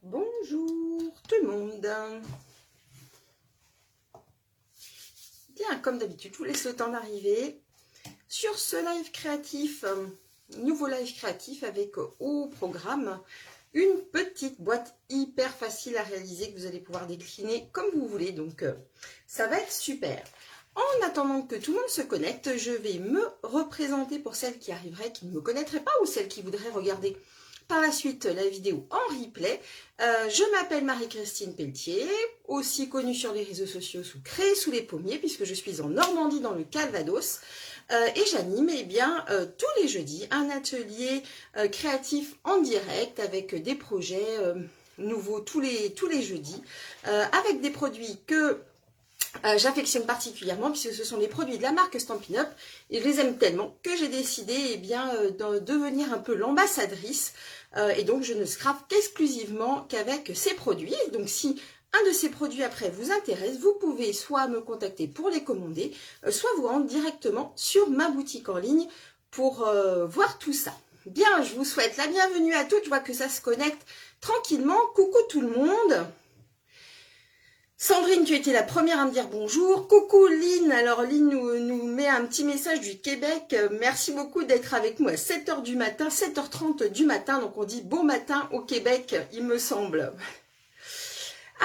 Bonjour tout le monde. Bien, comme d'habitude, je vous laisse le temps d'arriver sur ce live créatif, nouveau live créatif avec au programme une petite boîte hyper facile à réaliser que vous allez pouvoir décliner comme vous voulez. Donc, ça va être super. En attendant que tout le monde se connecte, je vais me représenter pour celles qui arriveraient, qui ne me connaîtraient pas ou celles qui voudraient regarder par la suite la vidéo en replay. Je m'appelle Marie-Christine Pelletier, aussi connue sur les réseaux sociaux sous Créer sous les pommiers, puisque je suis en Normandie dans le Calvados. Et j'anime tous les jeudis un atelier créatif en direct avec des projets nouveaux tous les jeudis, avec des produits que j'affectionne particulièrement puisque ce sont des produits de la marque Stampin' Up et je les aime tellement que j'ai décidé de devenir un peu l'ambassadrice et donc je ne scrape qu'exclusivement qu'avec ces produits. Donc si un de ces produits après vous intéresse, vous pouvez soit me contacter pour les commander, soit vous rendre directement sur ma boutique en ligne pour voir tout ça. Bien, je vous souhaite la bienvenue à toutes, je vois que ça se connecte tranquillement. Coucou tout le monde. Sandrine, tu étais la première à me dire bonjour. Coucou Lynn, alors Lynn nous met un petit message du Québec. Merci beaucoup d'être avec moi à 7h du matin, 7h30 du matin. Donc on dit bon matin au Québec, il me semble.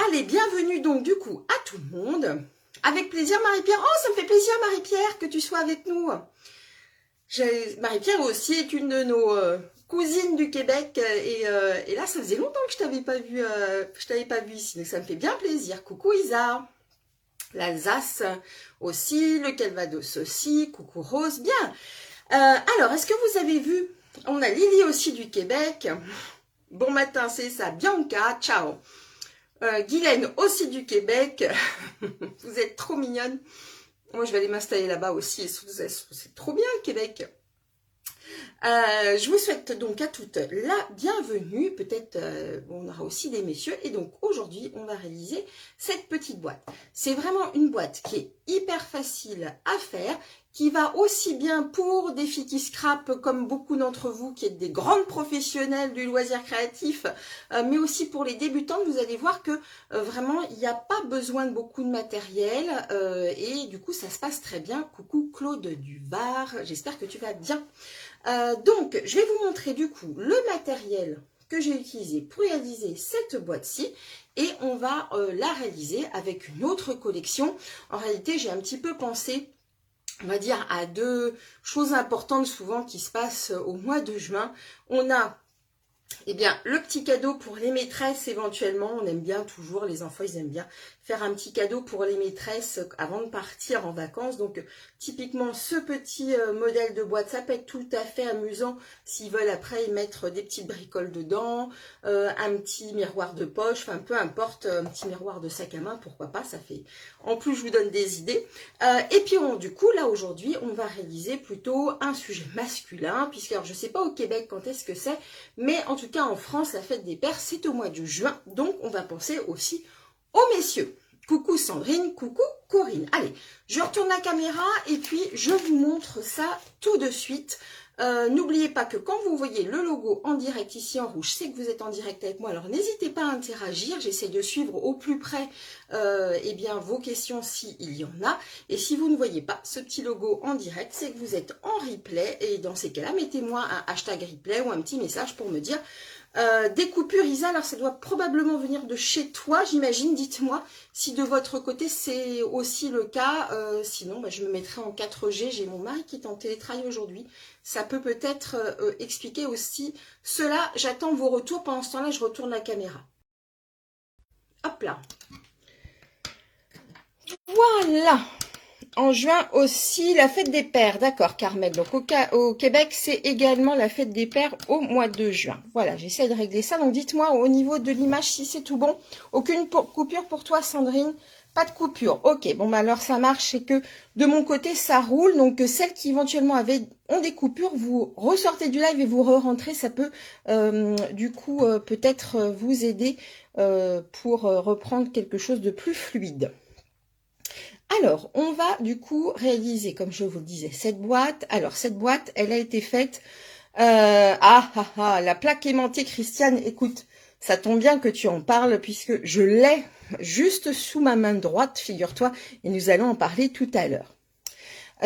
Allez, bienvenue donc du coup à tout le monde. Avec plaisir Marie-Pierre. Oh, ça me fait plaisir Marie-Pierre que tu sois avec nous. Marie-Pierre aussi est une de nos cousines du Québec et là ça faisait longtemps que je t'avais pas vu ici, donc ça me fait bien plaisir. Coucou Isa, l'Alsace aussi, le Calvados aussi, coucou Rose, bien. Alors est-ce que vous avez vu, on a Lily aussi du Québec, bon matin c'est ça, Bianca, ciao. Guylaine aussi du Québec, vous êtes trop mignonne. Moi, je vais aller m'installer là-bas aussi. C'est trop bien, le Québec. Je vous souhaite donc à toutes la bienvenue. Peut-être, on aura aussi des messieurs. Et donc, aujourd'hui, on va réaliser cette petite boîte. C'est vraiment une boîte qui est hyper facile à faire, qui va aussi bien pour des filles qui scrapent, comme beaucoup d'entre vous, qui êtes des grandes professionnelles du loisir créatif, mais aussi pour les débutantes. Vous allez voir que vraiment, il n'y a pas besoin de beaucoup de matériel et du coup, ça se passe très bien. Coucou Claude du Var, j'espère que tu vas bien. Donc, je vais vous montrer du coup le matériel que j'ai utilisé pour réaliser cette boîte-ci et on va la réaliser avec une autre collection. En réalité, j'ai un petit peu pensé, on va dire, à deux choses importantes souvent qui se passent au mois de juin. On a le petit cadeau pour les maîtresses éventuellement. On aime bien toujours, les enfants ils aiment bien faire un petit cadeau pour les maîtresses avant de partir en vacances. Donc typiquement ce petit modèle de boîte, ça peut être tout à fait amusant s'ils veulent après y mettre des petites bricoles dedans, un petit miroir de poche, enfin peu importe, un petit miroir de sac à main, pourquoi pas, ça fait. En plus je vous donne des idées. Et puis du coup là aujourd'hui on va réaliser plutôt un sujet masculin, puisque alors je sais pas au Québec quand est-ce que c'est, mais en tout cas en France la fête des pères c'est au mois de juin, donc on va penser aussi aux messieurs. Coucou Sandrine, coucou Corinne. Allez, je retourne la caméra et puis je vous montre ça tout de suite. N'oubliez pas que quand vous voyez le logo en direct ici en rouge, c'est que vous êtes en direct avec moi. Alors n'hésitez pas à interagir, j'essaie de suivre au plus près vos questions s'il y en a. Et si vous ne voyez pas ce petit logo en direct, c'est que vous êtes en replay. Et dans ces cas-là, mettez-moi un hashtag replay ou un petit message pour me dire des coupures Isa. Alors ça doit probablement venir de chez toi, j'imagine. Dites-moi si de votre côté c'est aussi le cas. Sinon, je me mettrai en 4G. J'ai mon mari qui est en télétravail aujourd'hui. Ça peut peut-être expliquer aussi cela. J'attends vos retours. Pendant ce temps-là, je retourne la caméra. Hop là. Voilà. En juin aussi, la fête des pères. D'accord, Carmel. Donc au Québec, c'est également la fête des pères au mois de juin. Voilà, j'essaie de régler ça. Donc dites-moi au niveau de l'image si c'est tout bon. Aucune coupure pour toi, Sandrine? Pas de coupure. Ok, bon alors ça marche, c'est que de mon côté ça roule. Donc celles qui éventuellement ont des coupures, vous ressortez du live et vous re-rentrez. Ça peut peut-être vous aider pour reprendre quelque chose de plus fluide. Alors, on va du coup réaliser, comme je vous le disais, cette boîte. Alors, cette boîte, elle a été faite... la plaque aimantée, Christiane, écoute, Ça tombe bien que tu en parles puisque je l'ai juste sous ma main droite, figure-toi, et nous allons en parler tout à l'heure.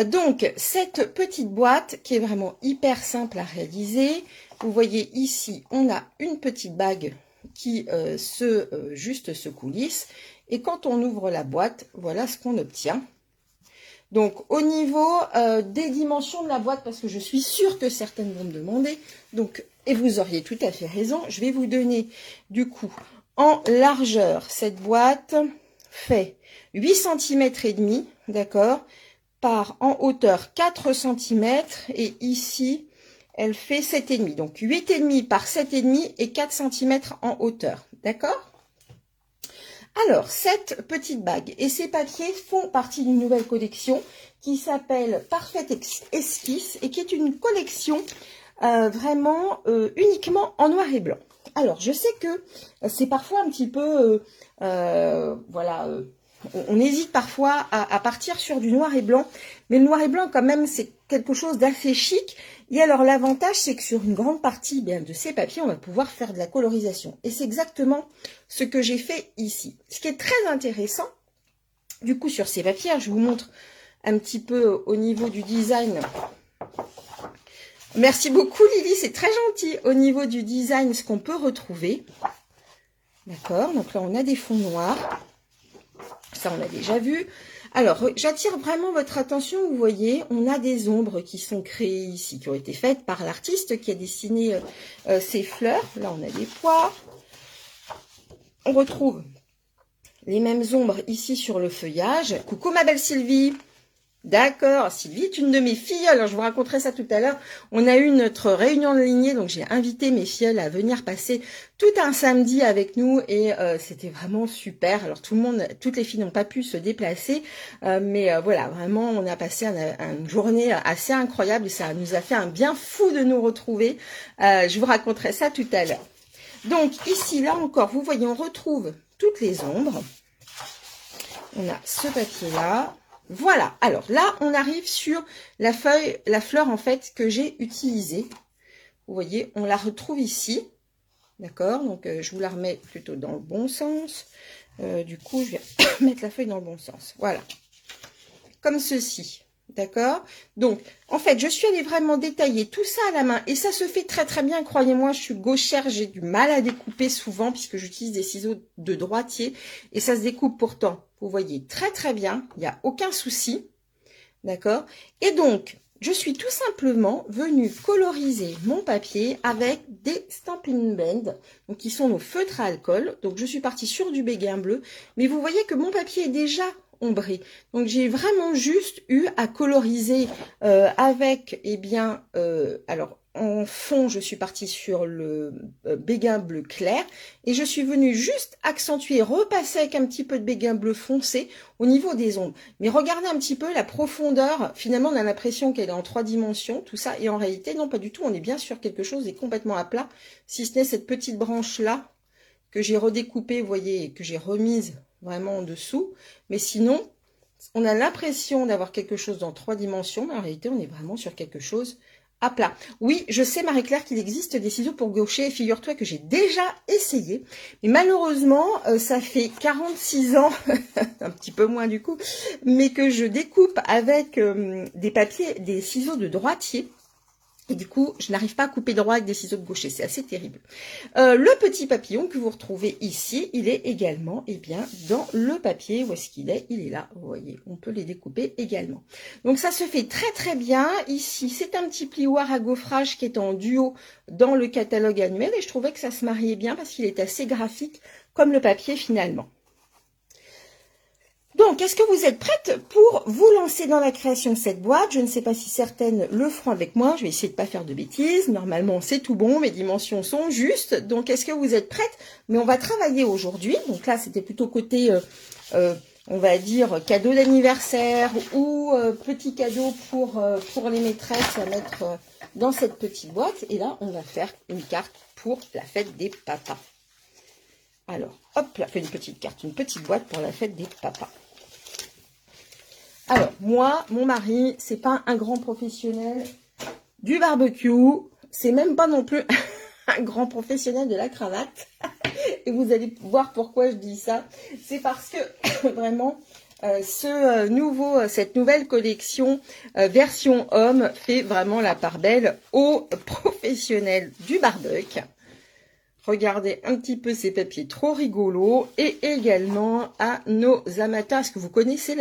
Donc, cette petite boîte qui est vraiment hyper simple à réaliser, vous voyez ici, on a une petite bague qui juste se coulisse, et quand on ouvre la boîte, voilà ce qu'on obtient. Donc, au niveau des dimensions de la boîte, parce que je suis sûre que certaines vont me demander, donc, et vous auriez tout à fait raison, je vais vous donner du coup en largeur. Cette boîte fait 8 cm et demi, d'accord, par en hauteur 4 cm, et ici, elle fait 7,5. Donc, 8,5 par 7,5 et 4 cm en hauteur, d'accord? Alors, cette petite bague et ces papiers font partie d'une nouvelle collection qui s'appelle Parfaite Esquisse et qui est une collection vraiment uniquement en noir et blanc. Alors, je sais que c'est parfois un petit peu, voilà, on hésite parfois à partir sur du noir et blanc, mais le noir et blanc quand même c'est quelque chose d'assez chic. Et alors l'avantage c'est que sur une grande partie de ces papiers on va pouvoir faire de la colorisation. Et c'est exactement ce que j'ai fait ici. Ce qui est très intéressant, du coup sur ces papiers, je vous montre un petit peu au niveau du design. Merci beaucoup Lily, c'est très gentil. Au niveau du design, ce qu'on peut retrouver. D'accord, donc là on a des fonds noirs. Ça, on l'a déjà vu. Alors, j'attire vraiment votre attention. Vous voyez, on a des ombres qui sont créées ici, qui ont été faites par l'artiste qui a dessiné ces fleurs. Là, on a des pois. On retrouve les mêmes ombres ici sur le feuillage. Coucou ma belle Sylvie. D'accord, Sylvie est une de mes filles. Alors, je vous raconterai ça tout à l'heure. On a eu notre réunion de lignée, donc j'ai invité mes filles à venir passer tout un samedi avec nous et c'était vraiment super. Alors, toutes les filles n'ont pas pu se déplacer, mais voilà, vraiment, on a passé une journée assez incroyable et ça nous a fait un bien fou de nous retrouver. Je vous raconterai ça tout à l'heure. Donc, ici, là encore, vous voyez, on retrouve toutes les ombres. On a ce papier-là. Voilà, alors là, on arrive sur la fleur en fait que j'ai utilisée. Vous voyez, on la retrouve ici. D'accord, donc je vous la remets plutôt dans le bon sens. Du coup, je vais mettre la feuille dans le bon sens. Voilà, comme ceci. D'accord, donc en fait, je suis allée vraiment détailler tout ça à la main. Et ça se fait très très bien, croyez-moi, je suis gauchère, j'ai du mal à découper souvent puisque j'utilise des ciseaux de droitier. Et ça se découpe pourtant. Vous voyez très très bien, il n'y a aucun souci, d'accord? Et donc, je suis tout simplement venue coloriser mon papier avec des Stampin' Band, donc qui sont nos feutres à alcool. Donc, je suis partie sur du béguin bleu, mais vous voyez que mon papier est déjà ombré. Donc, j'ai vraiment juste eu à coloriser avec, eh bien, alors, en fond, je suis partie sur le béguin bleu clair et je suis venue juste accentuer, repasser avec un petit peu de béguin bleu foncé au niveau des ombres. Mais regardez un petit peu la profondeur. Finalement, on a l'impression qu'elle est en 3 dimensions, tout ça. Et en réalité, non, pas du tout. On est bien sur quelque chose est complètement à plat, si ce n'est cette petite branche-là que j'ai redécoupée, vous voyez, que j'ai remise vraiment en dessous. Mais sinon, on a l'impression d'avoir quelque chose dans 3 dimensions, mais en réalité, on est vraiment sur quelque chose à plat. Oui, je sais Marie-Claire qu'il existe des ciseaux pour gaucher. Figure-toi que j'ai déjà essayé. Mais malheureusement, ça fait 46 ans, un petit peu moins du coup, mais que je découpe avec des papiers, des ciseaux de droitier. Et du coup, je n'arrive pas à couper droit avec des ciseaux de gaucher. C'est assez terrible. Le petit papillon que vous retrouvez ici, il est également eh bien, dans le papier. Où est-ce qu'il est? Il est là. Vous voyez, on peut les découper également. Donc, ça se fait très, très bien. Ici, c'est un petit plioir à gaufrage qui est en duo dans le catalogue annuel. Et je trouvais que ça se mariait bien parce qu'il est assez graphique comme le papier finalement. Donc, est-ce que vous êtes prête pour vous lancer dans la création de cette boîte? Je ne sais pas si certaines le feront avec moi. Je vais essayer de ne pas faire de bêtises. Normalement, c'est tout bon. Mes dimensions sont justes. Donc, est-ce que vous êtes prête? Mais on va travailler aujourd'hui. Donc là, c'était plutôt côté, on va dire, cadeau d'anniversaire ou petit cadeau pour les maîtresses à mettre dans cette petite boîte. Et là, on va faire une carte pour la fête des papas. Alors, hop là, une petite carte, une petite boîte pour la fête des papas. Alors, moi, mon mari, c'est pas un grand professionnel du barbecue. C'est même pas non plus un grand professionnel de la cravate. Et vous allez voir pourquoi je dis ça. C'est parce que vraiment, cette nouvelle collection version homme fait vraiment la part belle aux professionnels du barbecue. Regardez un petit peu ces papiers trop rigolos et également à nos amateurs. Est-ce que vous connaissez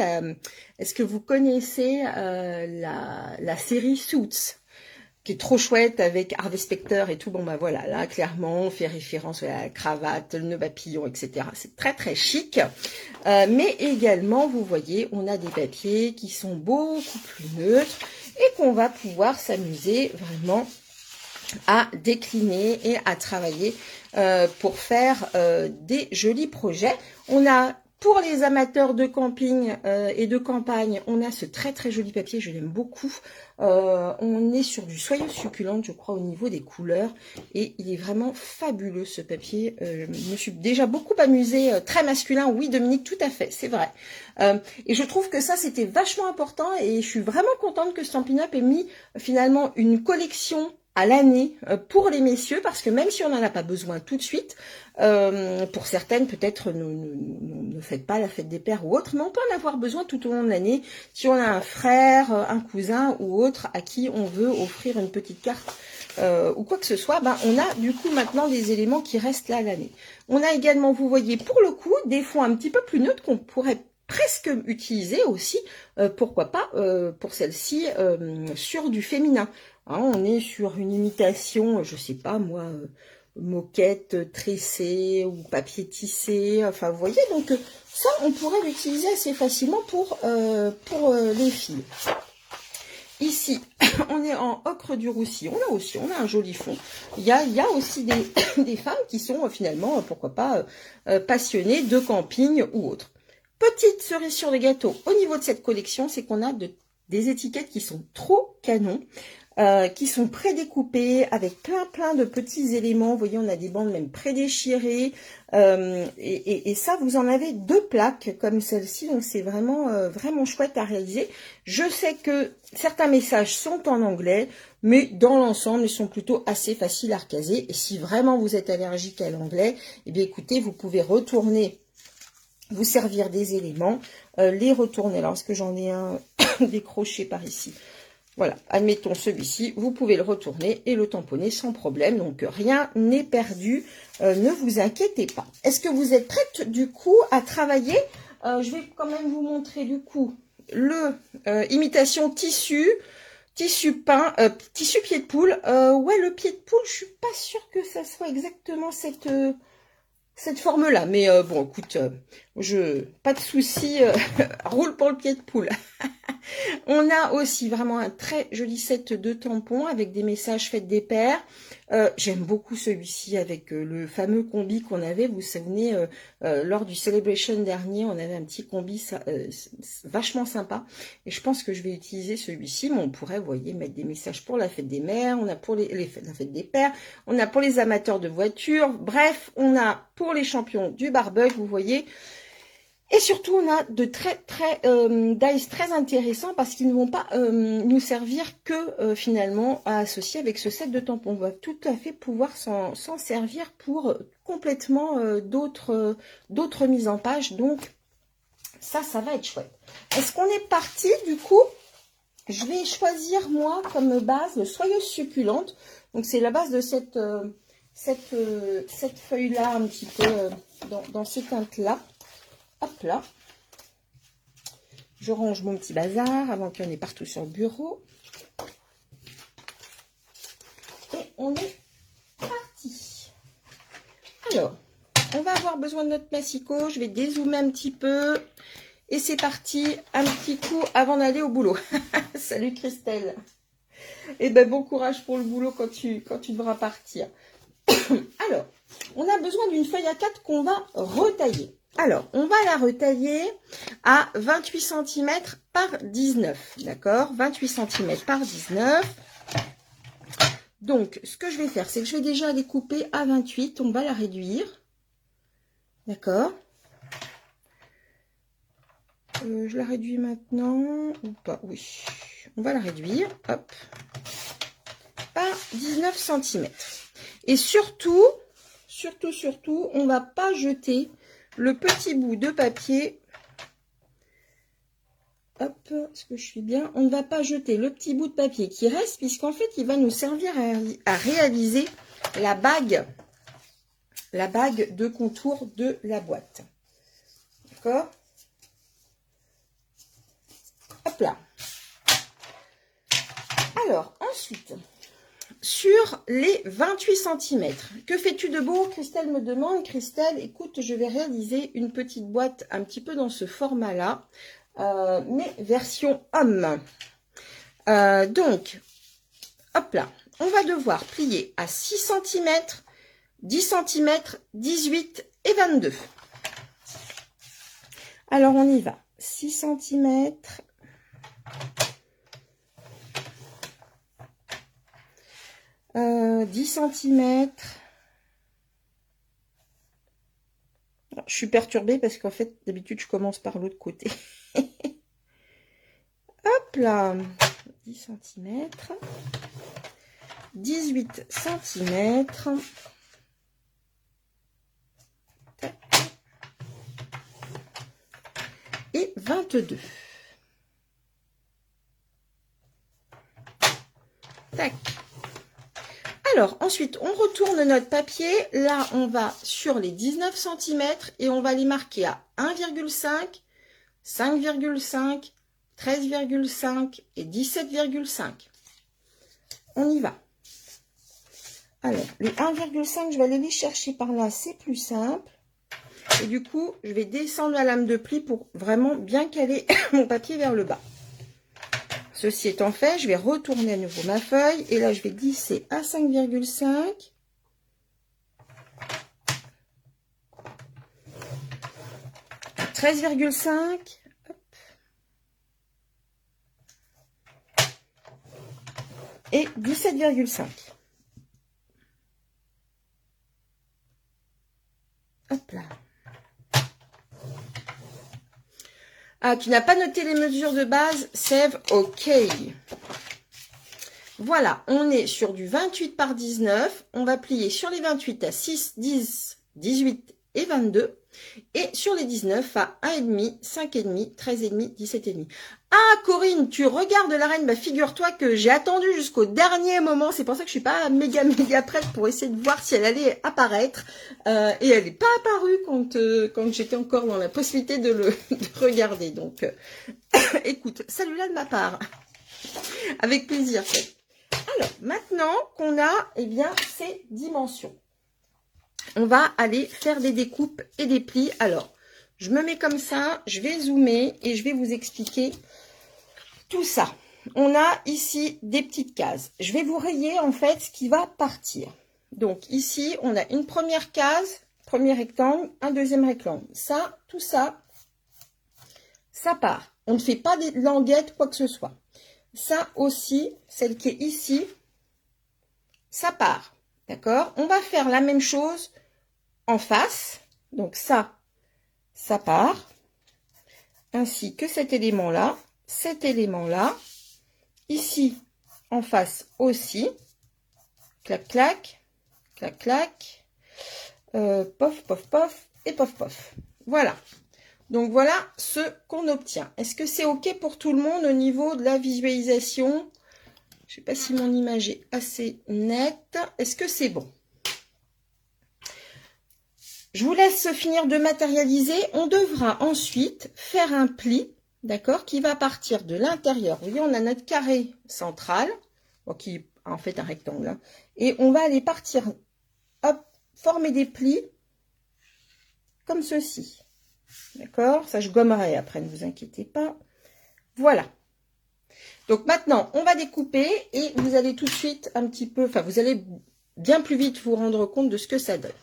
la série Suits, qui est trop chouette avec Harvey Specter et tout. Bon bah voilà, là clairement on fait référence à la cravate, le nœud papillon, etc. C'est très très chic. Mais également, vous voyez, on a des papiers qui sont beaucoup plus neutres et qu'on va pouvoir s'amuser vraiment à décliner et à travailler pour faire des jolis projets. On a, pour les amateurs de camping et de campagne, on a ce très très joli papier, je l'aime beaucoup. On est sur du soyeuse succulente, je crois, au niveau des couleurs. Et il est vraiment fabuleux ce papier. Je me suis déjà beaucoup amusée, très masculin. Oui, Dominique, tout à fait, c'est vrai. Et je trouve que ça, c'était vachement important. Et je suis vraiment contente que Stampin' Up ait mis finalement une collection à l'année pour les messieurs, parce que même si on n'en a pas besoin tout de suite, pour certaines peut-être ne faites pas la fête des pères ou autre, mais on peut en avoir besoin tout au long de l'année si on a un frère, un cousin ou autre à qui on veut offrir une petite carte ou quoi que ce soit. Ben, on a du coup maintenant des éléments qui restent là à l'année. On a également, vous voyez, pour le coup, des fonds un petit peu plus neutres qu'on pourrait presque utiliser aussi, pourquoi pas, pour celle-ci, sur du féminin. Hein, on est sur une imitation, je sais pas moi, moquette tressée ou papier tissé. Enfin, vous voyez, donc ça, on pourrait l'utiliser assez facilement pour les filles. Ici, on est en ocre du Roussy. On a un joli fond. Il y a aussi des femmes qui sont finalement, pourquoi pas, passionnées de camping ou autre. Petite cerise sur le gâteau au niveau de cette collection, c'est qu'on a des étiquettes qui sont trop canons. Qui sont prédécoupés avec plein de petits éléments. Vous voyez, on a des bandes même prédéchirées. Et ça, vous en avez 2 plaques comme celle-ci. Donc, c'est vraiment, vraiment chouette à réaliser. Je sais que certains messages sont en anglais, mais dans l'ensemble, ils sont plutôt assez faciles à recaser. Et si vraiment vous êtes allergique à l'anglais, eh bien, écoutez, vous pouvez retourner, vous servir des éléments, les retourner. Alors, est-ce que j'en ai un décroché par ici ? Voilà, admettons celui-ci, vous pouvez le retourner et le tamponner sans problème. Donc, rien n'est perdu, ne vous inquiétez pas. Est-ce que vous êtes prête, du coup, à travailler? Je vais quand même vous montrer, du coup, le imitation tissu peint, tissu pied de poule. Ouais, le pied de poule, je suis pas sûre que ça soit exactement cette forme-là. Mais bon, écoute, pas de souci, roule pour le pied de poule. On a aussi vraiment un très joli set de tampons avec des messages faites des pères. J'aime beaucoup celui-ci avec le fameux combi qu'on avait. Vous vous souvenez, lors du Celebration dernier, on avait un petit combi vachement sympa. Et je pense que je vais utiliser celui-ci. Mais on pourrait, vous voyez, mettre des messages pour la fête des mères. On a pour la fête des pères. On a pour les amateurs de voitures. Bref, on a pour les champions du barbecue, vous voyez. Et surtout, on a de très dies très intéressants parce qu'ils ne vont pas nous servir que finalement à associer avec ce set de tampons. On va tout à fait pouvoir s'en servir pour complètement d'autres mises en page. Donc, ça va être chouette. Est-ce qu'on est parti du coup? Je vais choisir moi comme base le soyeuse succulente. Donc, c'est la base de cette feuille-là un petit peu dans ces teintes-là. Hop là, je range mon petit bazar avant qu'il y en ait partout sur le bureau. Et on est parti. Alors, on va avoir besoin de notre massicot. Je vais dézoomer un petit peu. Et c'est parti, un petit coup avant d'aller au boulot. Salut Christelle. Et ben bon courage pour le boulot quand tu devras partir. Alors, on a besoin d'une feuille A4 qu'on va retailler. Alors, on va la retailler à 28 cm par 19, d'accord? 28 cm par 19. Donc, ce que je vais faire, c'est que je vais déjà les couper à 28. On va la réduire, d'accord? Je la réduis maintenant ou pas? Oui, on va la réduire, hop, par 19 cm. Et surtout, surtout, on va pas jeter le petit bout de papier. Hop, est-ce que je suis bien? On ne va pas jeter le petit bout de papier qui reste, puisqu'en fait, il va nous servir à réaliser la bague de contour de la boîte. D'accord? Hop là. Alors, ensuite, sur les 28 cm, que fais-tu de beau? Christelle me demande. Christelle, écoute, je vais réaliser une petite boîte un petit peu dans ce format-là, mais version homme. Donc, hop là, on va devoir plier à 6 cm, 10 cm, 18 et 22. Alors, on y va. 6 cm. 10 cm. Je suis perturbée parce qu'en fait, d'habitude, je commence par l'autre côté. Hop là. 10 cm. 18 cm. Et 22. Tac. Alors, ensuite, on retourne notre papier. Là, on va sur les 19 cm et on va les marquer à 1,5, 5,5, 13,5 et 17,5. On y va. Alors, les 1,5, je vais aller les chercher par là, c'est plus simple. Et du coup, je vais descendre la lame de pli pour vraiment bien caler mon papier vers le bas. Ceci étant fait, je vais retourner à nouveau ma feuille. Et là, je vais glisser à 5,5. À 13,5. Et 17,5. Hop là. Ah, tu n'as pas noté les mesures de base, Sève, ok. Voilà, on est sur du 28 par 19. On va plier sur les 28 à 6, 10, 18 et 22. Et sur les 19 à 1,5, 5,5, 13,5, 17,5. Ah, Corinne, tu regardes la reine. Bah, figure-toi que j'ai attendu jusqu'au dernier moment. C'est pour ça que je suis pas méga prête pour essayer de voir si elle allait apparaître. Et elle n'est pas apparue quand j'étais encore dans la possibilité de regarder. Donc, écoute, salut-là de ma part. Avec plaisir. Alors, maintenant qu'on a, eh bien, ces dimensions, on va aller faire des découpes et des plis. Alors, je me mets comme ça, je vais zoomer et je vais vous expliquer tout ça. On a ici des petites cases. Je vais vous rayer en fait ce qui va partir. Donc ici, on a une première case, premier rectangle, un deuxième rectangle. Ça, tout ça, ça part. On ne fait pas des languettes, quoi que ce soit. Ça aussi, celle qui est ici, ça part. D'accord? On va faire la même chose en face. Donc ça part. Ainsi que cet élément-là, cet élément-là. Ici, en face aussi. Clac, clac, clac, clac. Pof, pof, pof et pof, pof. Voilà. Donc, voilà ce qu'on obtient. Est-ce que c'est OK pour tout le monde au niveau de la visualisation? Je ne sais pas si mon image est assez nette. Est-ce que c'est bon? Je vous laisse finir de matérialiser. On devra ensuite faire un pli, d'accord, qui va partir de l'intérieur. Vous voyez, on a notre carré central, bon, qui est en fait un rectangle. Hein, et on va aller partir, hop, former des plis comme ceci. D'accord? Ça, je gommerai après, ne vous inquiétez pas. Voilà. Donc maintenant, on va découper et vous allez tout de suite un petit peu, enfin, vous allez bien plus vite vous rendre compte de ce que ça donne.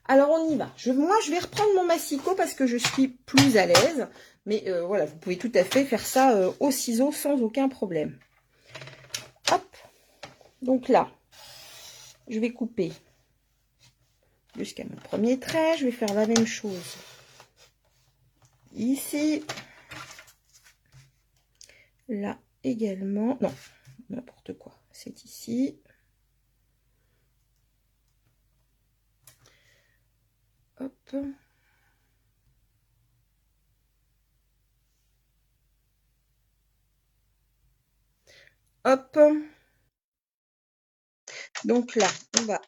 Alors, on y va. Moi, je vais reprendre mon massicot parce que je suis plus à l'aise. Mais voilà, vous pouvez tout à fait faire ça au ciseau sans aucun problème. Hop. Donc là, je vais couper jusqu'à mon premier trait. Je vais faire la même chose ici. Là également. Non, n'importe quoi. C'est ici. Hop. Donc là, on va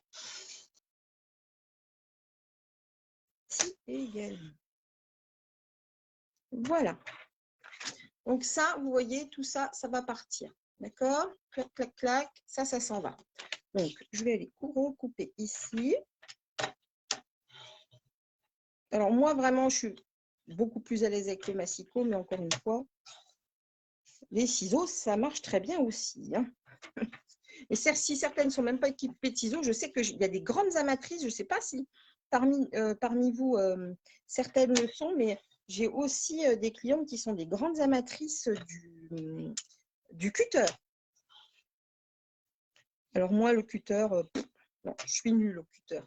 ici également. Voilà. Donc ça, vous voyez, tout ça, ça va partir. D'accord? Clac, clac, clac. Ça s'en va. Donc, je vais aller recouper ici. Alors, moi, vraiment, je suis beaucoup plus à l'aise avec le massicot, mais encore une fois, les ciseaux, ça marche très bien aussi. Hein. Et si certaines ne sont même pas équipées de ciseaux, je sais qu'il y a des grandes amatrices, je ne sais pas si parmi vous, certaines le sont, mais j'ai aussi des clientes qui sont des grandes amatrices du cutter. Alors moi, le cutter, non, je suis nulle au cutter.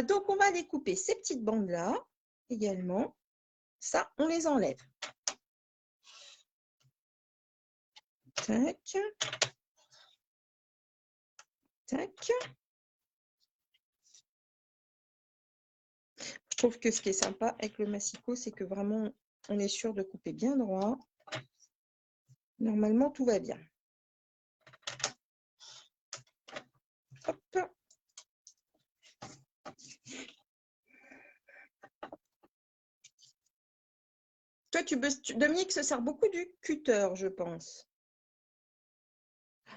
Donc, on va découper ces petites bandes-là également. Ça, on les enlève. Tac. Tac. Je trouve que ce qui est sympa avec le massicot, c'est que vraiment, on est sûr de couper bien droit. Normalement, tout va bien. Hop. Toi, Dominique se sert beaucoup du cutter, je pense.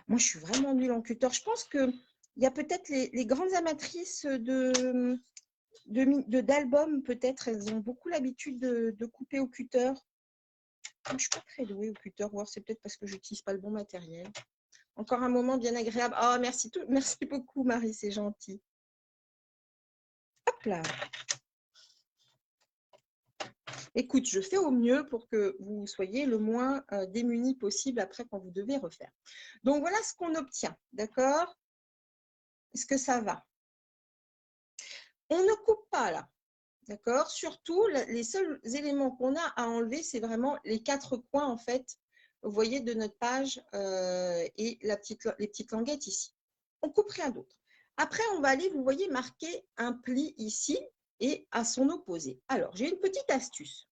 Moi, je suis vraiment nulle en cutter. Je pense qu'il y a peut-être les grandes amatrices d'albums, peut-être, elles ont beaucoup l'habitude de couper au cutter. Moi, je ne suis pas très douée au cutter, voir c'est peut-être parce que je n'utilise pas le bon matériel. Encore un moment bien agréable. Oh, merci beaucoup, Marie, c'est gentil. Hop là. Écoute, je fais au mieux pour que vous soyez le moins démunis possible après quand vous devez refaire. Donc, voilà ce qu'on obtient, d'accord? Est-ce que ça va? On ne coupe pas là, d'accord? Surtout, les seuls éléments qu'on a à enlever, c'est vraiment les 4 coins, en fait, vous voyez, de notre page et les petites languettes ici. On coupe rien d'autre. Après, on va aller, vous voyez, marquer un pli ici et à son opposé. Alors, j'ai une petite astuce.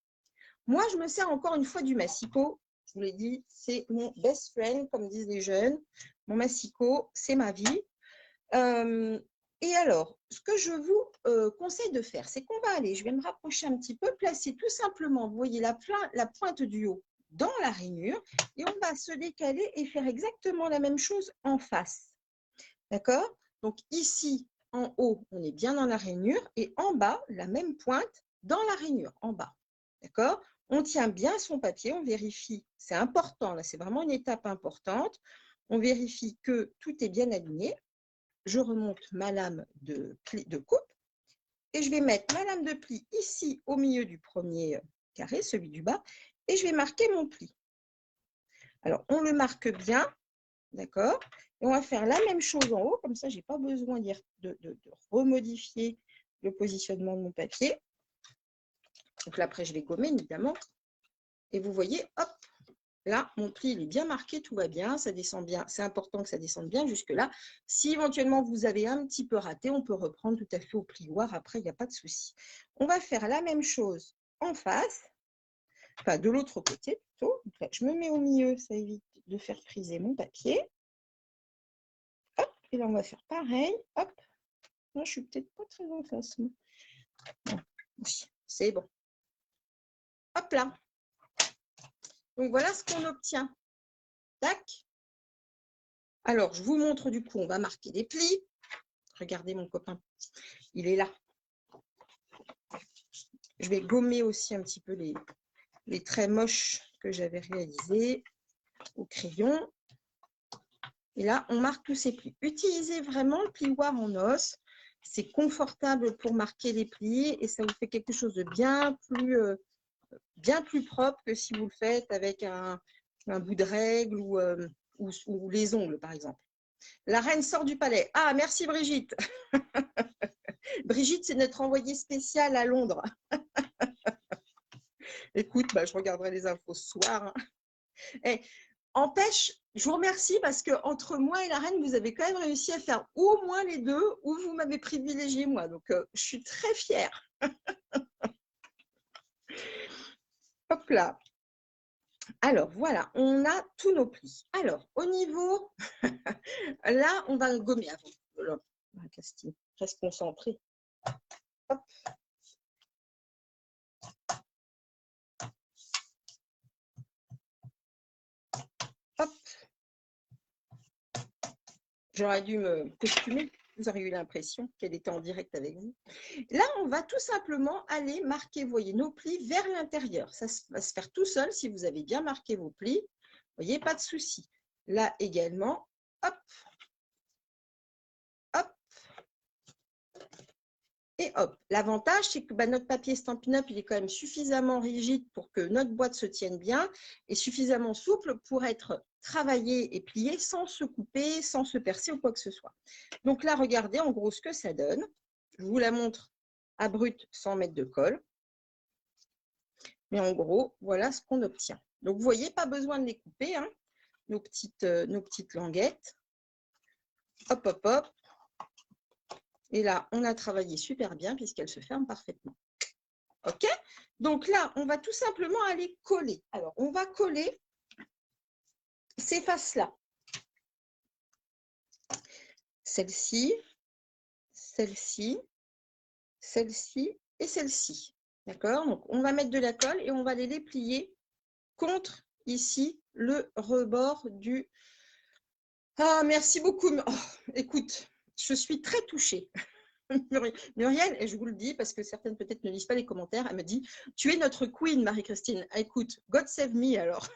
Moi, je me sers encore une fois du massicot. Je vous l'ai dit, c'est mon best friend, comme disent les jeunes. Mon massicot, c'est ma vie. Et alors, ce que je vous conseille de faire, c'est qu'on va aller, je vais me rapprocher un petit peu, placer tout simplement, vous voyez, la pointe du haut dans la rainure et on va se décaler et faire exactement la même chose en face. D'accord? Donc ici, en haut, on est bien dans la rainure et en bas, la même pointe dans la rainure, en bas. D'accord? On tient bien son papier, on vérifie, c'est important, là, c'est vraiment une étape importante. On vérifie que tout est bien aligné. Je remonte ma lame de coupe et je vais mettre ma lame de pli ici au milieu du premier carré, celui du bas, et je vais marquer mon pli. Alors, on le marque bien, d'accord? Et on va faire la même chose en haut, comme ça, je n'ai pas besoin de remodifier le positionnement de mon papier. Donc là, après, je vais gommer, évidemment. Et vous voyez, hop, là, mon pli, il est bien marqué, tout va bien, ça descend bien. C'est important que ça descende bien jusque-là. Si éventuellement vous avez un petit peu raté, on peut reprendre tout à fait au plioir. Après, il n'y a pas de souci. On va faire la même chose en face, enfin de l'autre côté plutôt. Donc là, je me mets au milieu, ça évite de faire friser mon papier. Hop, et là, on va faire pareil. Hop. Non, je suis peut-être pas très en face. Bon, oui, c'est bon. Hop là. Donc, voilà ce qu'on obtient. Tac. Alors, je vous montre du coup, on va marquer des plis. Regardez mon copain, il est là. Je vais gommer aussi un petit peu les traits moches que j'avais réalisés au crayon. Et là, on marque tous ces plis. Utilisez vraiment le plioir en os. C'est confortable pour marquer les plis et ça vous fait quelque chose de bien plus propre que si vous le faites avec un bout de règle ou les ongles, par exemple. La reine sort du palais. Ah, merci Brigitte. Brigitte, c'est notre envoyée spéciale à Londres. Écoute, je regarderai les infos ce soir. Et Empêche, je vous remercie parce que entre moi et la reine, vous avez quand même réussi à faire au moins les deux, ou vous m'avez privilégié moi. Donc, je suis très fière. Hop là. Alors, voilà, on a tous nos plis. Alors, au niveau, là, on va gommer avant. Voilà. Castine, reste concentré. Hop. Hop. J'aurais dû me costumer. Vous auriez eu l'impression qu'elle était en direct avec vous. Là, on va tout simplement aller marquer, vous voyez, nos plis vers l'intérieur. Ça va se faire tout seul si vous avez bien marqué vos plis. Vous voyez, pas de souci. Là également, hop, hop, et hop. L'avantage, c'est que notre papier Stampin' Up, il est quand même suffisamment rigide pour que notre boîte se tienne bien et suffisamment souple pour être travaillé et plié sans se couper, sans se percer ou quoi que ce soit. Donc là, regardez en gros ce que ça donne. Je vous la montre à brut sans mettre de colle. Mais en gros, voilà ce qu'on obtient. Donc, vous voyez, pas besoin de les couper, hein, nos petites languettes. Hop, hop, hop. Et là, on a travaillé super bien puisqu'elle se ferme parfaitement. OK? Donc là, on va tout simplement aller coller. Alors, on va coller ces faces-là. Celle-ci, celle-ci, celle-ci et celle-ci. D'accord? Donc, on va mettre de la colle et on va les plier contre, ici, le rebord du... Ah, merci beaucoup. Oh, écoute, je suis très touchée. Muriel, et je vous le dis parce que certaines peut-être ne lisent pas les commentaires, elle me dit « Tu es notre queen, Marie-Christine. » Écoute, God save me alors.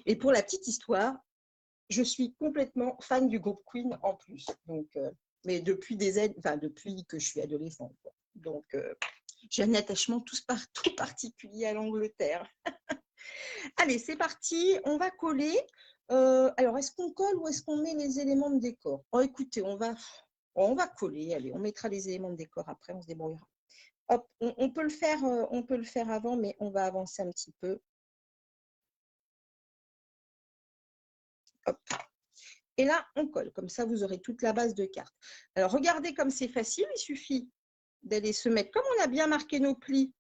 Et pour la petite histoire, je suis complètement fan du groupe Queen en plus. Donc, mais depuis depuis que je suis adolescente. Donc, j'ai un attachement tout particulier à l'Angleterre. Allez, c'est parti, on va coller. Alors, est-ce qu'on colle ou est-ce qu'on met les éléments de décor? Oh, écoutez, on va coller. Allez, on mettra les éléments de décor après, on se débrouillera. Hop, on peut le faire avant, mais on va avancer un petit peu. Hop. Et là, on colle. Comme ça, vous aurez toute la base de cartes. Alors, regardez comme c'est facile. Il suffit d'aller se mettre, comme on a bien marqué nos plis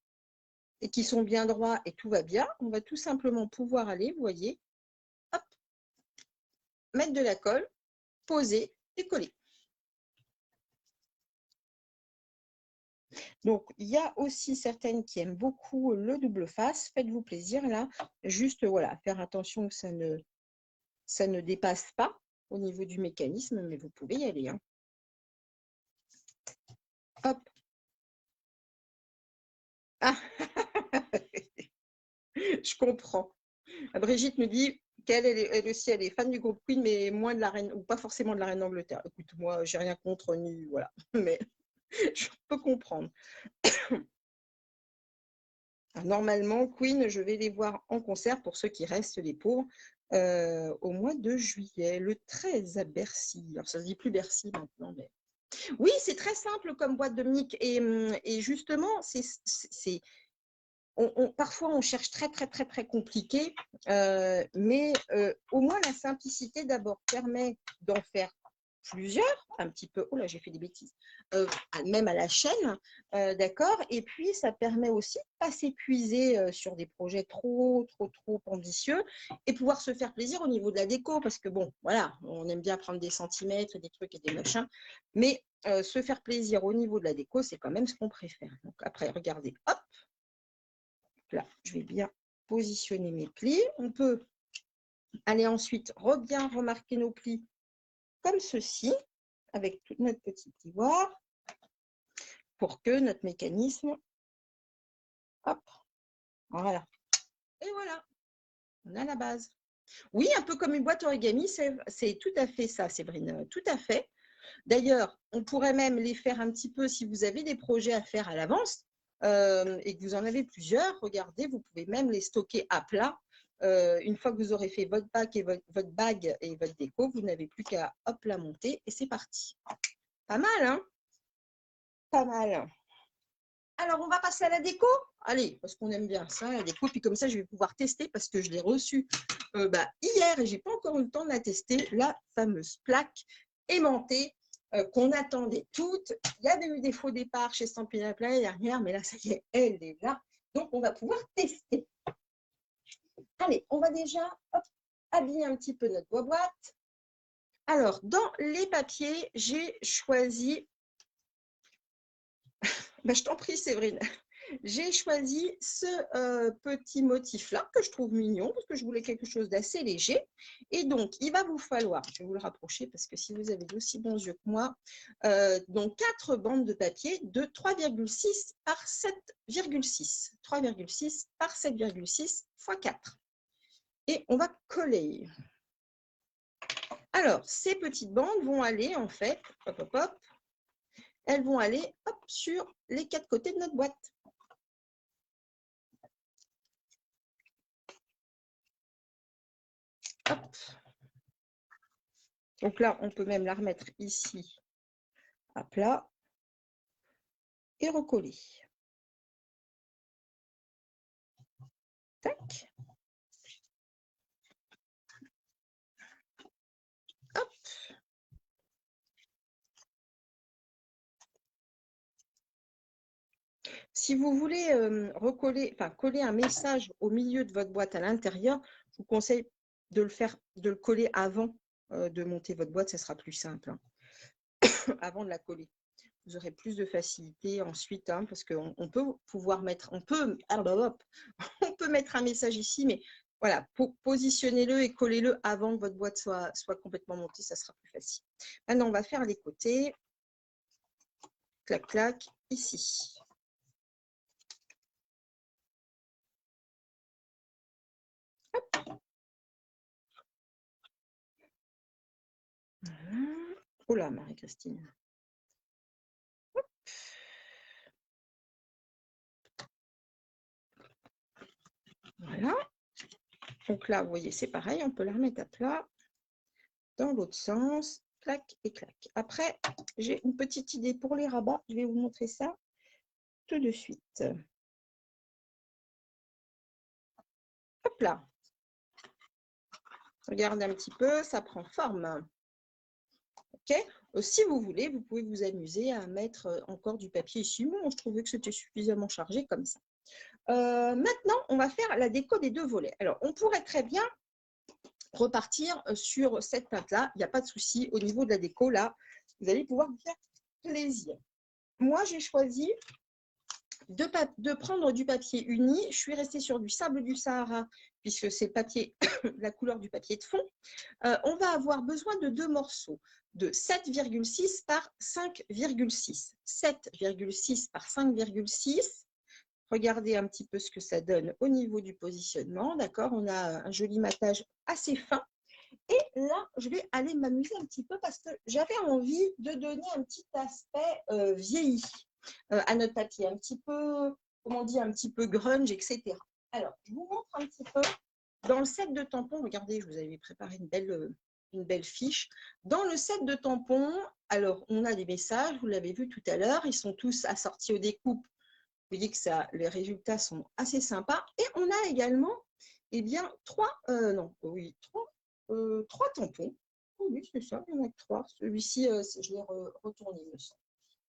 et qui sont bien droits et tout va bien, on va tout simplement pouvoir aller, vous voyez, hop, mettre de la colle, poser et coller. Donc, il y a aussi certaines qui aiment beaucoup le double face. Faites-vous plaisir là. Juste, voilà, faire attention que ça ne dépasse pas au niveau du mécanisme, mais vous pouvez y aller. Hein. Hop. Ah. Je comprends. Brigitte me dit qu'elle elle aussi, elle est fan du groupe Queen, mais moins de la reine, ou pas forcément de la reine d'Angleterre. Écoute, moi, j'ai rien contre, ni voilà. Mais je peux comprendre. Normalement, Queen, je vais les voir en concert pour ceux qui restent, les pauvres, au mois de juillet, le 13 à Bercy. Alors, ça se dit plus Bercy maintenant, mais... Oui, c'est très simple comme boîte, Dominique. Et justement, parfois, on cherche très, très, très, très compliqué, mais au moins, la simplicité, d'abord, permet d'en faire plusieurs, un petit peu, oh là, j'ai fait des bêtises, même à la chaîne, d'accord, et puis ça permet aussi de ne pas s'épuiser sur des projets trop ambitieux et pouvoir se faire plaisir au niveau de la déco, parce que bon, voilà, on aime bien prendre des centimètres, des trucs et des machins, mais se faire plaisir au niveau de la déco, c'est quand même ce qu'on préfère. Donc après, regardez, hop, là, je vais bien positionner mes plis. On peut aller ensuite bien remarquer nos plis comme ceci, avec toute notre petite ivoire, pour que notre mécanisme, hop, voilà. Et voilà, on a la base. Oui, un peu comme une boîte origami, c'est tout à fait ça, Séverine, tout à fait. D'ailleurs, on pourrait même les faire un petit peu si vous avez des projets à faire à l'avance et que vous en avez plusieurs. Regardez, vous pouvez même les stocker à plat. Une fois que vous aurez fait votre bague et votre déco, vous n'avez plus qu'à hop la monter et c'est parti. Pas mal, hein? Pas mal. Alors, on va passer à la déco. Allez, parce qu'on aime bien ça, la déco. Puis comme ça, je vais pouvoir tester parce que je l'ai reçue hier et je n'ai pas encore eu le temps de la tester, la fameuse plaque aimantée qu'on attendait toutes. Il y avait eu des faux départs chez Stampin' Up l'année dernière, mais là, ça y est, elle est là. Donc, on va pouvoir tester. Allez, on va déjà habiller un petit peu notre boîte. Alors, dans les papiers, j'ai choisi... je t'en prie, Séverine. J'ai choisi ce petit motif-là que je trouve mignon parce que je voulais quelque chose d'assez léger. Et donc, il va vous falloir, je vais vous le rapprocher parce que si vous avez d'aussi bons yeux que moi, donc 4 bandes de papier de 3,6 par 7,6. 3,6 par 7,6 fois 4. Et on va coller. Alors, ces petites bandes vont aller en fait, hop, hop, hop, elles vont aller hop, sur les 4 côtés de notre boîte. Hop. Donc là, on peut même la remettre ici à plat et recoller. Tac. Hop. Si vous voulez recoller, enfin coller un message au milieu de votre boîte à l'intérieur, je vous conseille de le coller avant de monter votre boîte, ça sera plus simple. Hein. Avant de la coller. Vous aurez plus de facilité ensuite, hein, parce qu'on peut pouvoir mettre, on peut mettre un message ici, mais voilà, positionnez-le et collez-le avant que votre boîte soit complètement montée, ça sera plus facile. Maintenant, on va faire les côtés. Clac, clac, ici. Hop. Oh là, Marie-Christine. Voilà. Donc là, vous voyez, c'est pareil, on peut la remettre à plat dans l'autre sens. Clac et clac. Après, j'ai une petite idée pour les rabats. Je vais vous montrer ça tout de suite. Hop là. Regardez un petit peu, ça prend forme. Ok. Si vous voulez, vous pouvez vous amuser à mettre encore du papier ici. Bon, je trouvais que c'était suffisamment chargé comme ça. Maintenant, on va faire la déco des 2 volets. Alors, on pourrait très bien repartir sur cette teinte-là. Il n'y a pas de souci. Au niveau de la déco, là, vous allez pouvoir vous faire plaisir. Moi, j'ai choisi de prendre du papier uni. Je suis restée sur du sable du Sahara, puisque c'est le papier, la couleur du papier de fond. On va avoir besoin de 2 morceaux de 7,6 par 5,6. 7,6 par 5,6. Regardez un petit peu ce que ça donne au niveau du positionnement. D'accord, on a un joli matage assez fin. Et là, je vais aller m'amuser un petit peu parce que j'avais envie de donner un petit aspect vieilli à notre papier, un petit peu, comment on dit, un petit peu grunge, etc. Alors, je vous montre un petit peu. Dans le set de tampons, regardez, je vous avais préparé une belle fiche. Dans le set de tampons, alors, on a des messages, vous l'avez vu tout à l'heure, ils sont tous assortis aux découpes. Vous voyez que les résultats sont assez sympas. Et on a également, eh bien, 3 tampons. Oh oui, c'est ça, il y en a que 3. Celui-ci, je l'ai retourné, il me semble.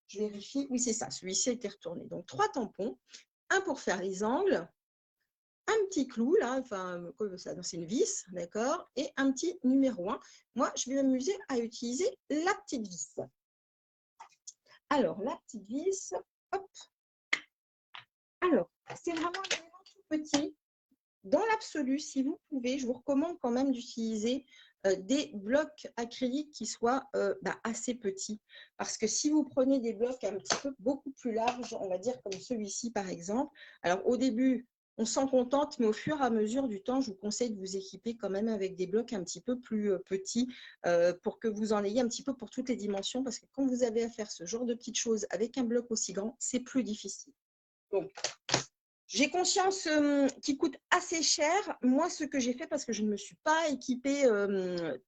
Je vérifie. Oui, c'est ça, celui-ci a été retourné. Donc, 3 tampons. Un pour faire les angles, un petit clou, là, enfin, c'est une vis, d'accord, et un petit numéro 1. Moi, je vais m'amuser à utiliser la petite vis. Alors, la petite vis, hop. Alors, c'est vraiment un élément tout petit. Dans l'absolu, si vous pouvez, je vous recommande quand même d'utiliser des blocs acryliques qui soient assez petits. Parce que si vous prenez des blocs un petit peu beaucoup plus larges, on va dire comme celui-ci par exemple, alors au début, on s'en contente, mais au fur et à mesure du temps, je vous conseille de vous équiper quand même avec des blocs un petit peu plus petits pour que vous en ayez un petit peu pour toutes les dimensions. Parce que quand vous avez à faire ce genre de petites choses avec un bloc aussi grand, c'est plus difficile. Donc, J'ai conscience qu'il coûte assez cher. Moi, ce que j'ai fait, parce que je ne me suis pas équipée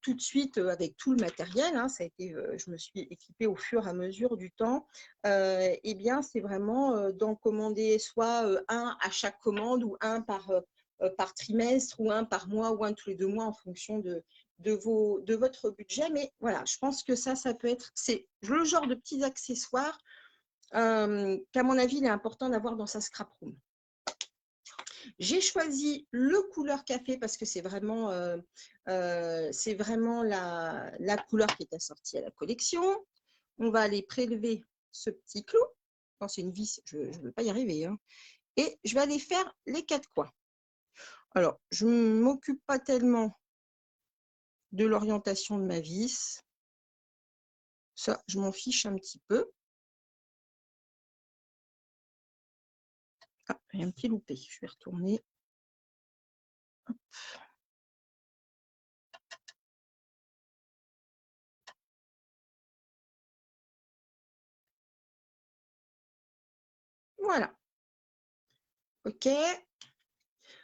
tout de suite avec tout le matériel, hein, ça a été, je me suis équipée au fur et à mesure du temps, eh bien, c'est vraiment d'en commander soit un à chaque commande ou un par trimestre ou un par mois ou un tous les 2 mois en fonction de votre budget. Mais voilà, je pense que ça peut être, c'est le genre de petits accessoires qu'à mon avis, il est important d'avoir dans sa scrap room. J'ai choisi le couleur café parce que c'est vraiment la couleur qui est assortie à la collection. On va aller prélever ce petit clou. Non, c'est une vis, je ne veux pas y arriver. Hein. Et je vais aller faire les 4 coins. Alors, je ne m'occupe pas tellement de l'orientation de ma vis. Ça, je m'en fiche un petit peu. Ah, il y a un petit loupé. Je vais retourner. Hop. Voilà. OK.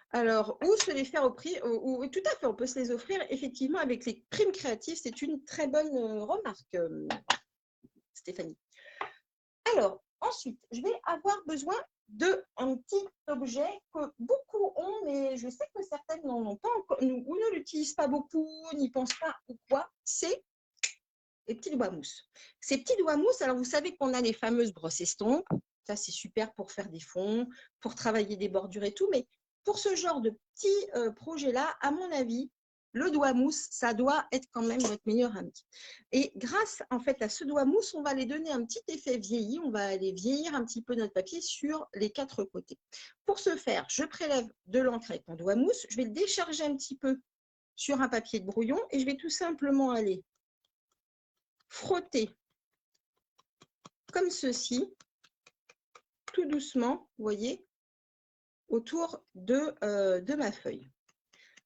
Alors, ou se les faire au prix, ou tout à fait, on peut se les offrir effectivement avec les primes créatives. C'est une très bonne remarque, Stéphanie. Alors, ensuite, je vais avoir besoin d'un petit objet que beaucoup ont, mais je sais que certaines n'en ont pas encore, ou ne l'utilisent pas beaucoup, n'y pensent pas ou quoi. C'est les petits doigts mousse. Ces petits doigts mousse, alors vous savez qu'on a les fameuses brosses estompes. Ça, c'est super pour faire des fonds, pour travailler des bordures et tout. Mais pour ce genre de petits projets-là, à mon avis, le doigt mousse, ça doit être quand même votre meilleur ami. Et grâce en fait à ce doigt mousse, on va aller donner un petit effet vieilli. On va aller vieillir un petit peu notre papier sur les 4 côtés. Pour ce faire, je prélève de l'encre avec mon doigt mousse. Je vais le décharger un petit peu sur un papier de brouillon et je vais tout simplement aller frotter comme ceci, tout doucement, vous voyez, autour de ma feuille.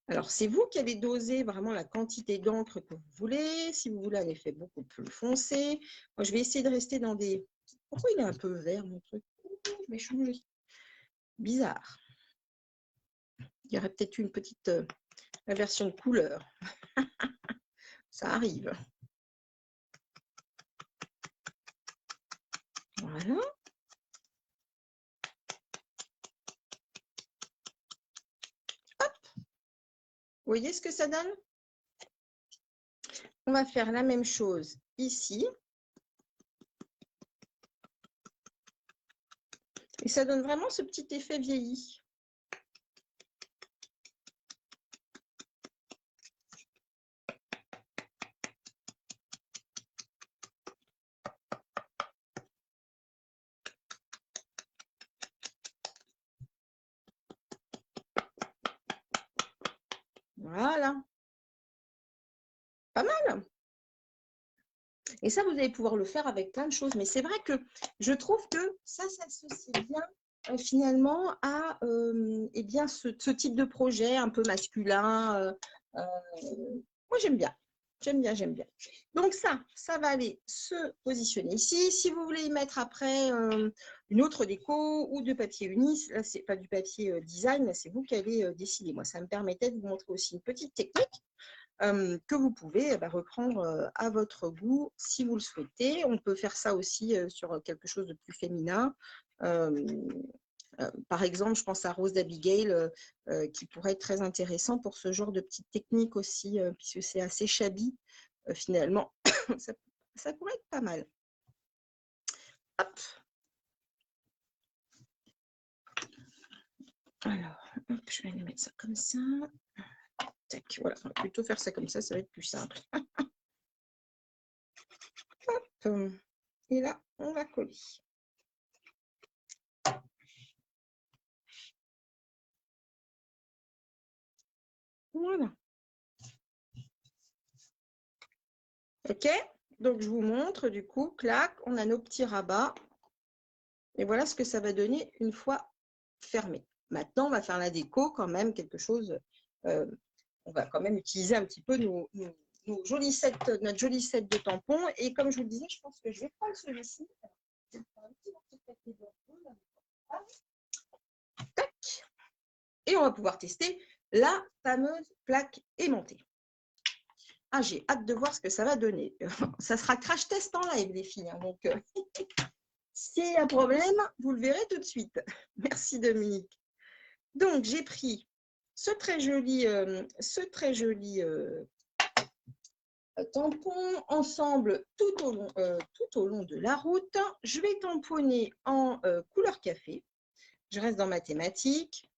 Alors, c'est vous qui allez doser vraiment la quantité d'encre que vous voulez. Si vous voulez un effet beaucoup plus foncé, moi, je vais essayer de rester dans des... Pourquoi il est un peu vert, mon truc? Je vais changer. Bizarre. Il y aurait peut-être une petite version de couleur. Ça arrive. Voilà. Hop. Vous voyez ce que ça donne? On va faire la même chose ici. Et ça donne vraiment ce petit effet vieilli. Voilà. Pas mal. Et ça, vous allez pouvoir le faire avec plein de choses. Mais c'est vrai que je trouve que ça s'associe bien finalement à eh bien, ce type de projet un peu masculin. Moi, j'aime bien. J'aime bien, j'aime bien. Donc ça va aller se positionner ici. Si vous voulez y mettre après une autre déco ou de papier uni, là, c'est pas du papier design, c'est vous qui allez décider. Moi, ça me permettait de vous montrer aussi une petite technique que vous pouvez reprendre à votre goût si vous le souhaitez. On peut faire ça aussi sur quelque chose de plus féminin. Par exemple, je pense à Rose d'Abigail qui pourrait être très intéressant pour ce genre de petite technique aussi, puisque c'est assez shabby finalement. ça pourrait être pas mal. Hop. Alors, hop, je vais aller mettre ça comme ça. Tac, voilà, on va plutôt faire ça comme ça va être plus simple. Hop. Et là, on va coller. Voilà. OK, donc je vous montre du coup, clac, on a nos petits rabats. Et voilà ce que ça va donner une fois fermé. Maintenant, on va faire la déco quand même, quelque chose. On va quand même utiliser un petit peu nos jolis sets, notre joli set de tampons. Et comme je vous le disais, je pense que je vais prendre celui-ci. Tac. Et on va pouvoir tester la fameuse plaque aimantée. Ah, j'ai hâte de voir ce que ça va donner. Ça sera crash test en live, les filles. Hein, donc, s'il y a un problème, vous le verrez tout de suite. Merci, Dominique. Donc, j'ai pris ce très joli tampon ensemble tout au long de la route. Je vais tamponner en couleur café. Je reste dans ma thématique.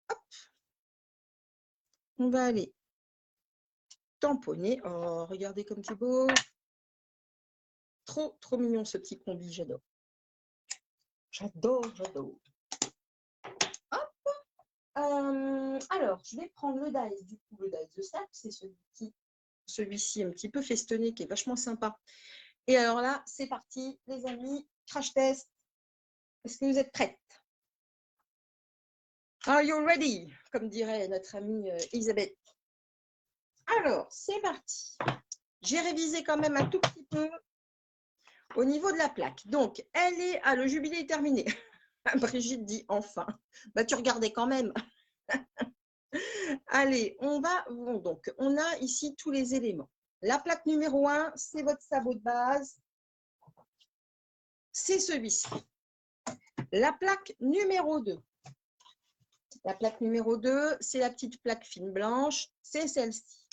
Hop. On va aller tamponner. Oh, regardez comme c'est beau. Trop, trop mignon ce petit combi, j'adore. J'adore, j'adore. Hop. Alors, je vais prendre le dice, du coup, le dice de sac, c'est celui-ci un petit peu festonné, qui est vachement sympa. Et alors là, c'est parti, les amis, crash test. Est-ce que vous êtes prêtes? Are you ready? Comme dirait notre amie Elisabeth. Alors, c'est parti. J'ai révisé quand même un tout petit peu au niveau de la plaque. Donc, elle est... Ah, le jubilé est terminé. Brigitte dit enfin. Bah, tu regardais quand même. Allez, on va... Bon, donc, on a ici tous les éléments. La plaque numéro 1, c'est votre sabot de base. C'est celui-ci. La plaque numéro 2. La plaque numéro 2, c'est la petite plaque fine blanche. C'est celle-ci.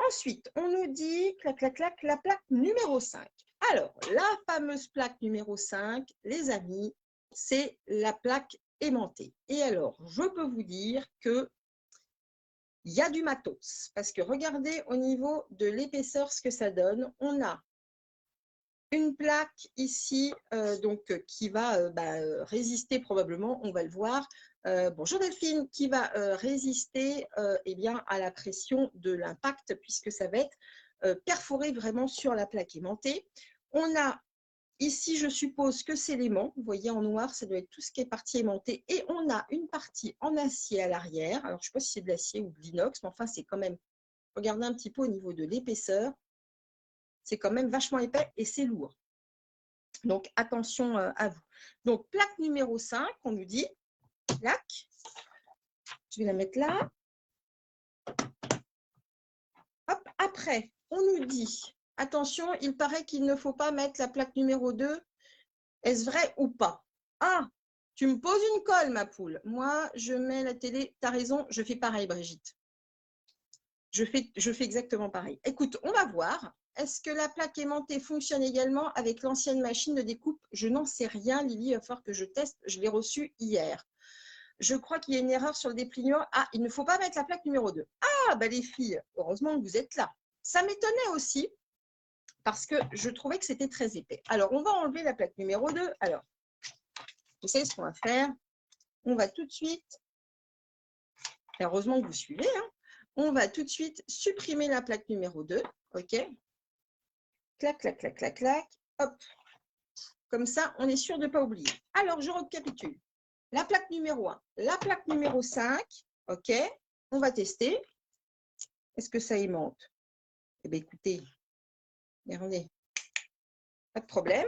Ensuite, on nous dit, clac, clac, clac, la plaque numéro 5. Alors, la fameuse plaque numéro 5, les amis, c'est la plaque aimantée. Et alors, je peux vous dire que il y a du matos. Parce que regardez au niveau de l'épaisseur ce que ça donne. On a une plaque ici qui va résister probablement, on va le voir. Bonjour Delphine, qui va résister bien, à la pression de l'impact puisque ça va être perforé vraiment sur la plaque aimantée. On a ici, je suppose que c'est l'aimant. Vous voyez en noir, ça doit être tout ce qui est partie aimantée. Et on a une partie en acier à l'arrière. Alors, je ne sais pas si c'est de l'acier ou de l'inox, mais enfin, c'est quand même, regardez un petit peu au niveau de l'épaisseur. C'est quand même vachement épais et c'est lourd. Donc, attention à vous. Donc, plaque numéro 5, on nous dit, plaque, je vais la mettre là. Hop, après, on nous dit, attention, il paraît qu'il ne faut pas mettre la plaque numéro 2. Est-ce vrai ou pas? Ah, tu me poses une colle, ma poule. Moi, je mets la télé. Tu as raison, je fais pareil, Brigitte. Je fais exactement pareil. Écoute, on va voir. Est-ce que la plaque aimantée fonctionne également avec l'ancienne machine de découpe? Je n'en sais rien, Lily, il va falloir que je teste. Je l'ai reçue hier. Je crois qu'il y a une erreur sur le dépliant. Ah, il ne faut pas mettre la plaque numéro 2. Ah, bah les filles, heureusement que vous êtes là. Ça m'étonnait aussi parce que je trouvais que c'était très épais. Alors, on va enlever la plaque numéro 2. Alors, vous savez ce qu'on va faire? On va tout de suite, heureusement que vous suivez, hein, on va tout de suite supprimer la plaque numéro 2. OK? Clac, clac, clac, clac, clac. Hop. Comme ça, on est sûr de ne pas oublier. Alors, je récapitule. La plaque numéro 1, la plaque numéro 5. OK? On va tester. Est-ce que ça aimante? Eh bien, écoutez, regardez. Pas de problème.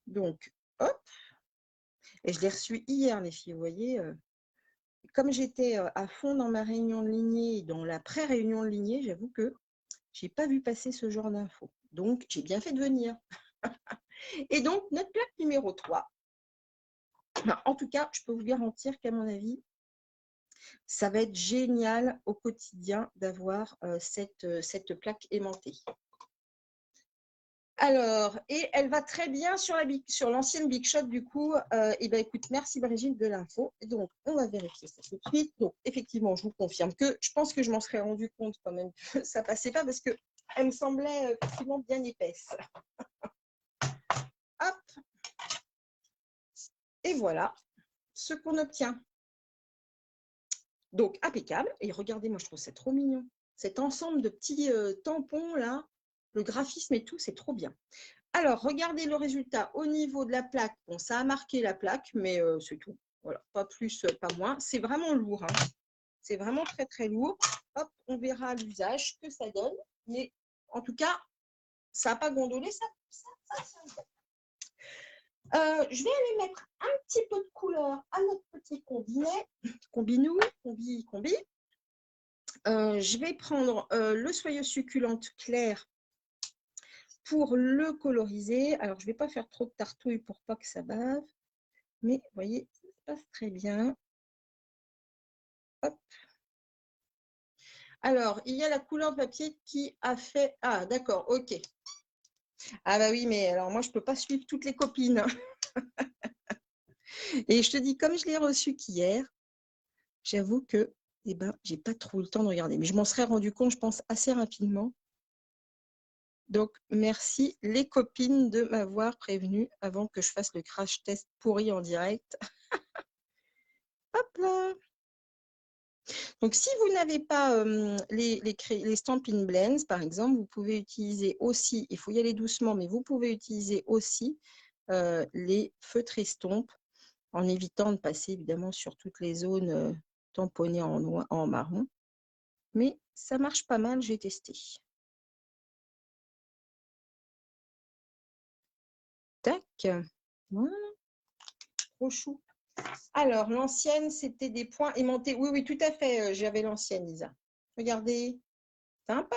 Donc, hop. Et je l'ai reçu hier, les filles, vous voyez. Comme j'étais à fond dans ma réunion de lignée et dans la pré-réunion de lignée, j'avoue que je n'ai pas vu passer ce genre d'infos. Donc, j'ai bien fait de venir. Et donc, notre plaque numéro 3, en tout cas, je peux vous garantir qu'à mon avis, ça va être génial au quotidien d'avoir cette plaque aimantée. Alors, et elle va très bien sur l'ancienne Big Shot, du coup. Et bien, écoute, merci Brigitte de l'info. Donc, on va vérifier ça tout de suite. Donc, effectivement, je vous confirme que je pense que je m'en serais rendu compte quand même que ça passait pas parce qu'elle me semblait effectivement bien épaisse. Hop. Et voilà ce qu'on obtient. Donc, impeccable. Et regardez, moi, je trouve ça trop mignon. Cet ensemble de petits tampons, là, le graphisme et tout, c'est trop bien. Alors, regardez le résultat au niveau de la plaque. Bon, ça a marqué la plaque, mais c'est tout. Voilà, pas plus, pas moins. C'est vraiment lourd. Hein. C'est vraiment très, très lourd. Hop, on verra à l'usage ce que ça donne. Mais en tout cas, ça n'a pas gondolé. Ça Je vais aller mettre un petit peu de couleur à notre petit combiné, combinou, combi. Je vais prendre le soyeuse succulente claire pour le coloriser. Alors, je ne vais pas faire trop de tartouille pour pas que ça bave. Mais, vous voyez, ça se passe très bien. Hop. Alors, il y a la couleur de papier qui a fait… Ah, d'accord, ok. Ah bah oui, mais alors moi, je ne peux pas suivre toutes les copines. Et je te dis, comme je l'ai reçu qu'hier, j'avoue que eh ben, j'ai pas trop eu le temps de regarder. Mais je m'en serais rendu compte, je pense, assez rapidement. Donc, merci les copines de m'avoir prévenu avant que je fasse le crash test pourri en direct. Hop là. Donc, si vous n'avez pas les Stampin' Blends, par exemple, vous pouvez utiliser aussi, il faut y aller doucement, mais vous pouvez utiliser aussi les feutres estompes en évitant de passer évidemment sur toutes les zones tamponnées en marron. Mais ça marche pas mal, j'ai testé. Tac. Voilà. Trop chou. Alors, l'ancienne, c'était des points aimantés. Oui, oui, tout à fait, j'avais l'ancienne, Lisa. Regardez. Sympa.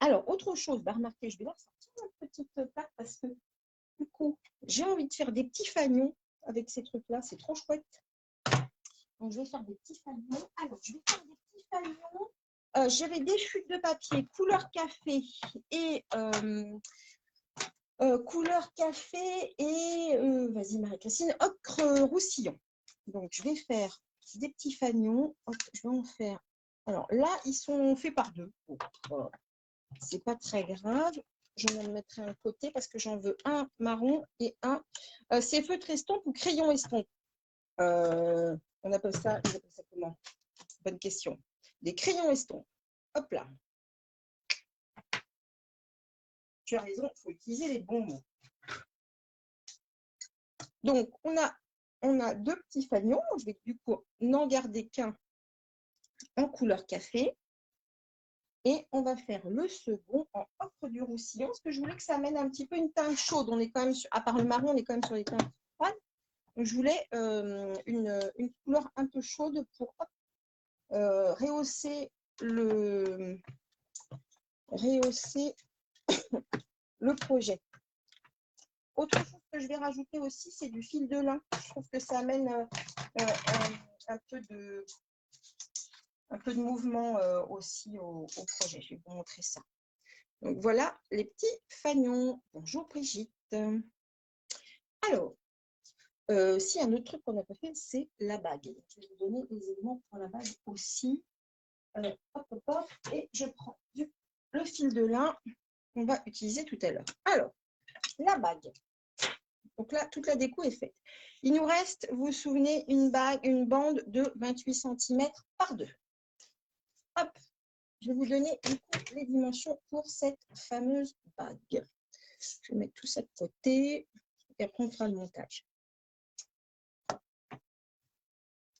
Alors, autre chose, bah, remarquez, je vais leur sortir ma petite plaque parce que du coup, j'ai envie de faire des petits fanions avec ces trucs-là. C'est trop chouette. Donc, je vais faire des petits fanions. Alors, je vais faire des petits fanions. J'avais des chutes de papier couleur café et couleur café et vas-y Marie-Christine, ocre roussillon. Donc je vais faire des petits fanions. Hop, je vais en faire. Alors là, ils sont faits par deux. Bon, voilà. C'est pas très grave. Je vais en mettre un côté parce que j'en veux un marron et un. C'est feutre estompe ou crayon estompe. On appelle ça, ils appellent ça comment? Bonne question. Des crayons estompes. Hop là. Tu as raison, il faut utiliser les bons mots. Donc, on a deux petits fanions. Je vais du coup n'en garder qu'un en couleur café. Et on va faire le second en ocre du roussillon, parce que je voulais que ça amène un petit peu une teinte chaude. On est quand même, à part le marron, on est quand même sur les teintes froides. Donc, je voulais une couleur un peu chaude pour rehausser le projet. Autre chose que je vais rajouter aussi, c'est du fil de lin. Je trouve que ça amène un peu de mouvement aussi au projet. Je vais vous montrer ça. Donc voilà les petits fanions. Bonjour Brigitte. Alors, si un autre truc qu'on n'a pas fait, c'est la bague. Je vais vous donner les éléments pour la bague aussi. Hop, hop, hop, et je prends le fil de lin qu'on va utiliser tout à l'heure. Alors, la bague. Donc là, toute la déco est faite. Il nous reste, vous vous souvenez, une bande de 28 cm par 2. Hop, je vais vous donner du coup les dimensions pour cette fameuse bague. Je vais mettre tout ça de côté et après on fera le montage.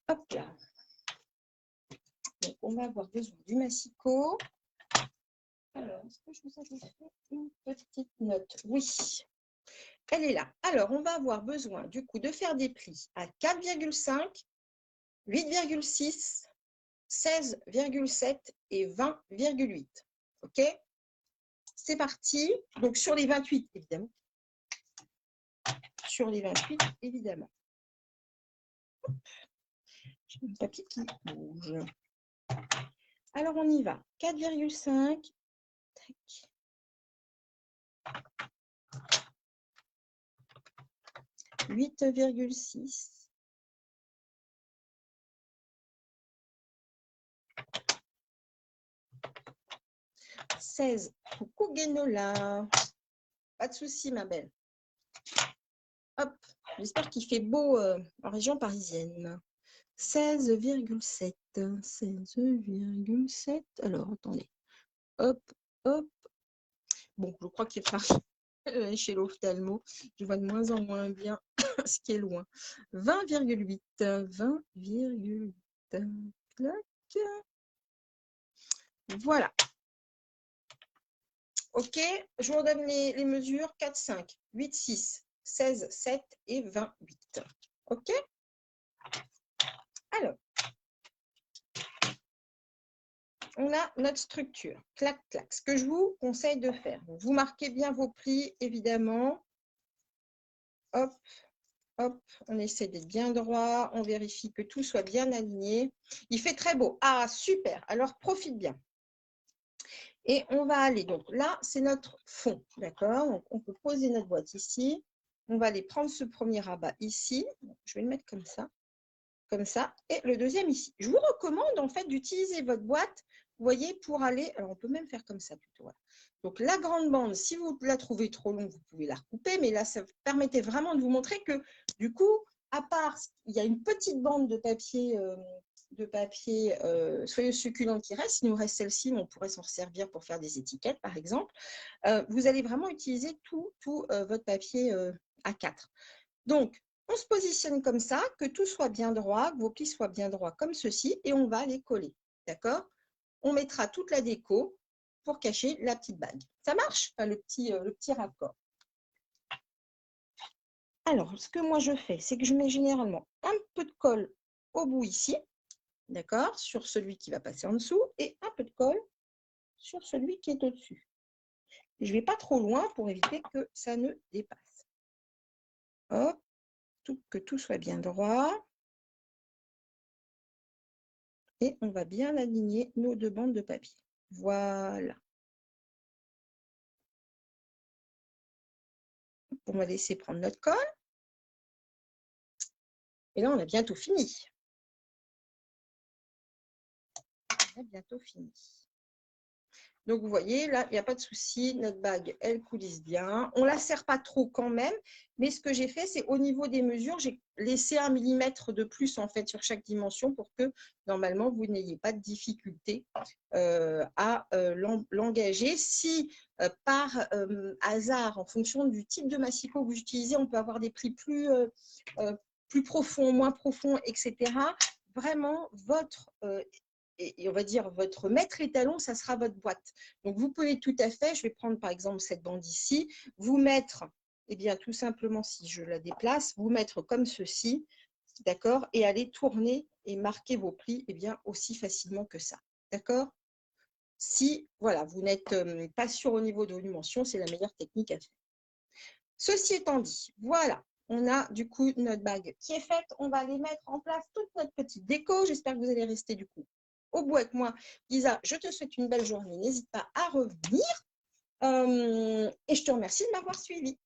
Hop là. Donc on va avoir besoin du massicot. Alors, est-ce que je vous avais fait une petite note? Oui, elle est là. Alors, on va avoir besoin du coup de faire des plis à 4,5, 8,6, 16,7 et 20,8. OK? C'est parti. Donc, sur les 28, évidemment. Sur les 28, évidemment. J'ai un papier qui bouge. Alors, on y va. 4,5. 8,6. 16. Coucou Guénola. Pas de souci, ma belle. Hop. J'espère qu'il fait beau en région parisienne. 16,7. 16,7. Alors, attendez. Hop, hop. Bon, je crois qu'il est chez l'ophtalmo. Je vois de moins en moins bien ce qui est loin. 20,8. 20,8. Voilà. OK, je vous redonne les mesures. 4, 5, 8, 6, 16, 7 et 28. OK? Alors, on a notre structure. Clac, clac. Ce que je vous conseille de faire, vous marquez bien vos plis, évidemment. Hop, hop, on essaie d'être bien droit. On vérifie que tout soit bien aligné. Il fait très beau. Ah, super. Alors, profite bien. Et on va aller, donc là, c'est notre fond, d'accord? Donc, on peut poser notre boîte ici. On va aller prendre ce premier rabat ici. Je vais le mettre comme ça, et le deuxième ici. Je vous recommande, en fait, d'utiliser votre boîte, vous voyez, pour aller, alors on peut même faire comme ça plutôt. Voilà. Donc, la grande bande, si vous la trouvez trop longue, vous pouvez la recouper, mais là, ça permettait vraiment de vous montrer que, du coup, à part, il y a une petite bande de papier soyeux succulent qui reste. Il nous reste celle-ci, mais on pourrait s'en servir pour faire des étiquettes, par exemple. Vous allez vraiment utiliser tout votre papier A4. Donc, on se positionne comme ça, que tout soit bien droit, que vos plis soient bien droits comme ceci, et on va les coller. D'accord? On mettra toute la déco pour cacher la petite bague. Ça marche? Enfin, le petit raccord. Alors, ce que moi je fais, c'est que je mets généralement un peu de colle au bout ici, d'accord, sur celui qui va passer en dessous, et un peu de colle sur celui qui est au-dessus. Je ne vais pas trop loin pour éviter que ça ne dépasse. Hop, que tout soit bien droit. Et on va bien aligner nos deux bandes de papier. Voilà. On va laisser prendre notre colle. Et là, on a bientôt fini. On a bientôt fini. Donc, vous voyez, là, il n'y a pas de souci. Notre bague, elle coulisse bien. On ne la serre pas trop quand même. Mais ce que j'ai fait, c'est au niveau des mesures, j'ai laissé 1 millimètre de plus, en fait, sur chaque dimension pour que, normalement, vous n'ayez pas de difficulté à l'engager. Si, par hasard, en fonction du type de massicot que vous utilisez, on peut avoir des plis plus profonds, moins profonds, etc. Vraiment, et on va dire votre maître étalon, ça sera votre boîte. Donc, vous pouvez tout à fait, je vais prendre par exemple cette bande ici, vous mettre, eh bien, tout simplement, si je la déplace, vous mettre comme ceci, d'accord, et aller tourner et marquer vos plis, eh bien, aussi facilement que ça, d'accord? Si, voilà, vous n'êtes pas sûr au niveau de vos dimensions, c'est la meilleure technique à faire. Ceci étant dit, voilà, on a du coup notre bague qui est faite. On va aller mettre en place toute notre petite déco. J'espère que vous allez rester du coup au bout avec moi. Lisa, je te souhaite une belle journée. N'hésite pas à revenir. Et je te remercie de m'avoir suivi.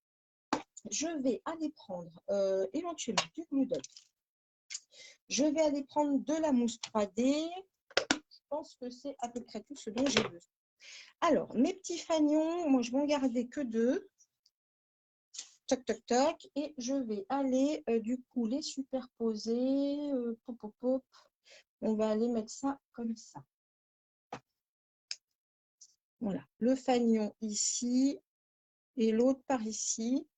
Je vais aller prendre éventuellement du glue dot. Je vais aller prendre de la mousse 3D. Je pense que c'est à peu près tout ce dont j'ai besoin. Alors, mes petits fanions, moi, je vais en garder que 2. Toc, toc, toc. Et je vais aller, du coup, les superposer. Pop, pop, pop. On va aller mettre ça comme ça. Voilà, le fanion ici et l'autre par ici.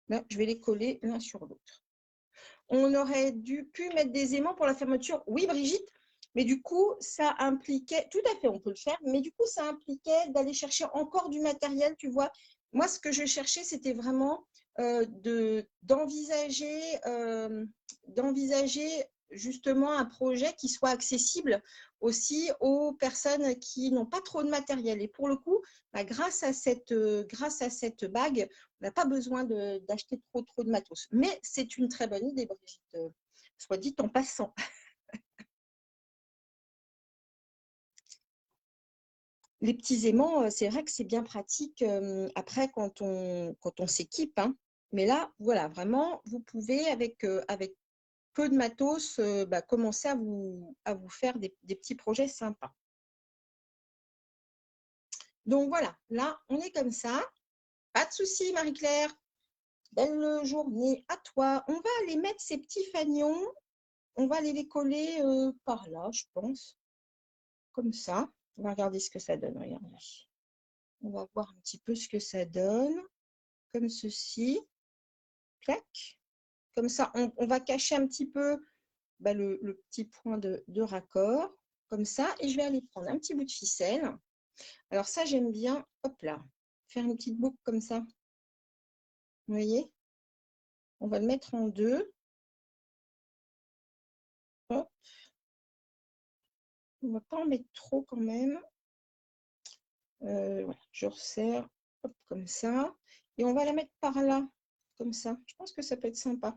Là, je vais les coller l'un sur l'autre. On aurait pu mettre des aimants pour la fermeture. Oui, Brigitte, mais du coup, ça impliquait, tout à fait, on peut le faire, mais du coup, ça impliquait d'aller chercher encore du matériel, tu vois. Moi, ce que je cherchais, c'était vraiment d'envisager justement un projet qui soit accessible aussi aux personnes qui n'ont pas trop de matériel. Et pour le coup, bah, grâce à cette bague, on n'a pas besoin d'acheter trop de matos. Mais c'est une très bonne idée, Brigitte, soit dit en passant. Les petits aimants, c'est vrai que c'est bien pratique après quand on s'équipe. Hein. Mais là, voilà, vraiment, vous pouvez, avec peu de matos, bah, commencer à vous faire des petits projets sympas. Donc voilà, là, on est comme ça. Pas de souci, Marie-Claire. Belle journée à toi. On va aller mettre ces petits fanions. On va aller les coller par là, je pense. Comme ça. On va regarder ce que ça donne. Regardez. On va voir un petit peu ce que ça donne. Comme ceci. Clac. Comme ça, on va cacher un petit peu bah, le petit point de raccord. Comme ça. Et je vais aller prendre un petit bout de ficelle. Alors ça, j'aime bien, hop là, faire une petite boucle comme ça. Vous voyez? On va le mettre en deux. Hop. On ne va pas en mettre trop quand même. Voilà, je resserre hop, comme ça. Et on va la mettre par là, comme ça. Je pense que ça peut être sympa.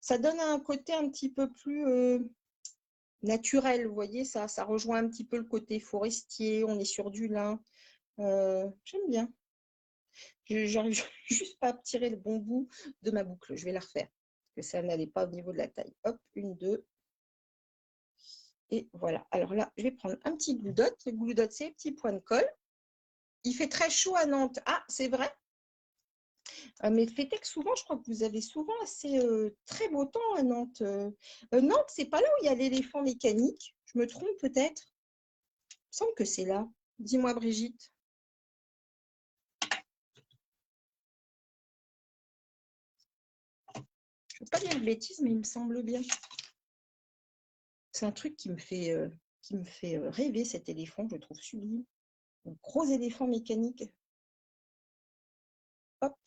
Ça donne un côté un petit peu plus naturel, vous voyez, ça rejoint un petit peu le côté forestier. On est sur du lin. J'aime bien. J'arrive juste pas à tirer le bon bout de ma boucle. Je vais la refaire. Parce que ça n'allait pas au niveau de la taille. Hop, une, deux. Et voilà. Alors là, je vais prendre un petit glue dot. Le glue dot, c'est un petit point de colle. Il fait très chaud à Nantes. Ah, c'est vrai. Mais fait que souvent, je crois que vous avez souvent assez très beau temps à Nantes. Nantes, c'est pas là où il y a l'éléphant mécanique. Je me trompe peut-être. Il me semble que c'est là. Dis-moi, Brigitte. Je ne veux pas dire de bêtises, mais il me semble bien. C'est un truc qui me fait rêver, cet éléphant, je le trouve sublime. Un gros éléphant mécanique. Hop.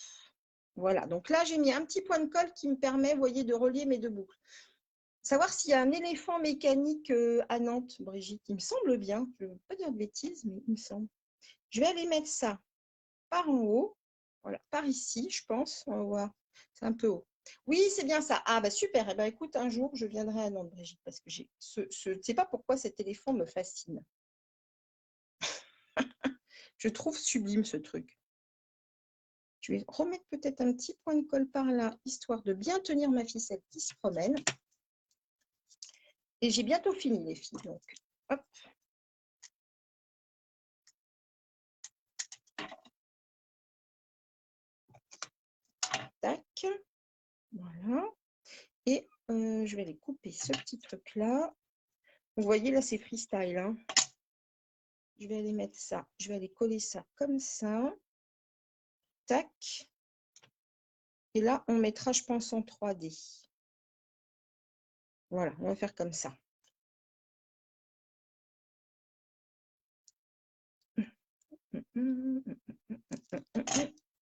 Voilà, donc là, j'ai mis un petit point de colle qui me permet, vous voyez, de relier mes deux boucles. Savoir s'il y a un éléphant mécanique à Nantes, Brigitte. Il me semble bien. Je ne veux pas dire de bêtises, mais il me semble. Je vais aller mettre ça par en haut. Voilà, par ici, je pense. On va voir. C'est un peu haut. Oui, c'est bien ça. Ah, bah super. Eh ben, écoute, un jour, je viendrai à Nantes, Brigitte, parce que je ne sais pas pourquoi cet éléphant me fascine. Je trouve sublime ce truc. Je vais remettre peut-être un petit point de colle par là, histoire de bien tenir ma ficelle qui se promène. Et j'ai bientôt fini, les filles. Donc, hop. Tac. Voilà. Et je vais aller couper ce petit truc-là. Vous voyez, là, c'est freestyle. Hein. Je vais aller mettre ça. Je vais aller coller ça comme ça. Tac. Et là, on mettra, je pense, en 3D. Voilà, on va faire comme ça.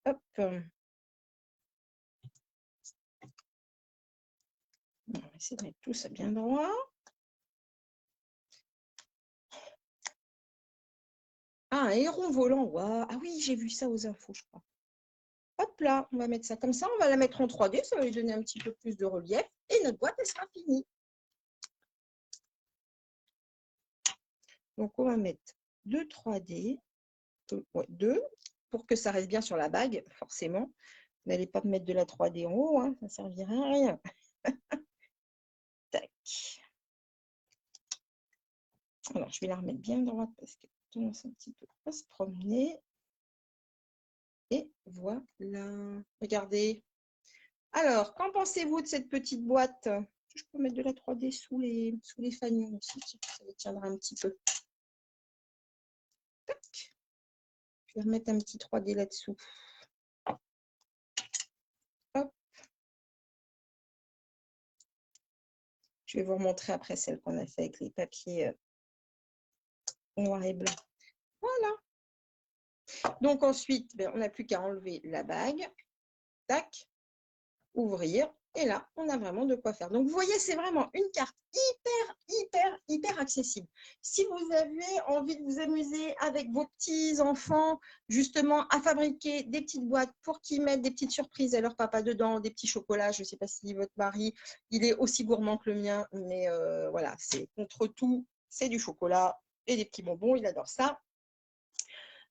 Hop. On va essayer de mettre tout ça bien droit. Ah, un héron volant. Wow. Ah oui, j'ai vu ça aux infos, je crois. Hop là, on va mettre ça comme ça. On va la mettre en 3D. Ça va lui donner un petit peu plus de relief. Et notre boîte, elle sera finie. Donc, on va mettre 2 3D. Ouais, 2 pour que ça reste bien sur la bague, forcément. Vous n'allez pas me mettre de la 3D en haut, hein, ça ne servira à rien. Tac. Alors, je vais la remettre bien droite parce qu'elle commence un petit peu à se promener. Et voilà. Regardez. Alors, qu'en pensez-vous de cette petite boîte? Je peux mettre de la 3D sous les fanions aussi, ça les tiendra un petit peu. Tac. Je vais remettre un petit 3D là-dessous. Hop. Je vais vous remontrer après celle qu'on a fait avec les papiers noir et blanc. Voilà. Donc ensuite, ben, on n'a plus qu'à enlever la bague. Tac. Ouvrir. Et là, on a vraiment de quoi faire. Donc, vous voyez, c'est vraiment une carte hyper accessible. Si vous avez envie de vous amuser avec vos petits-enfants, justement, à fabriquer des petites boîtes pour qu'ils mettent des petites surprises à leur papa dedans, des petits chocolats, je ne sais pas si votre mari, il est aussi gourmand que le mien, mais voilà, c'est contre tout, c'est du chocolat et des petits bonbons, il adore ça.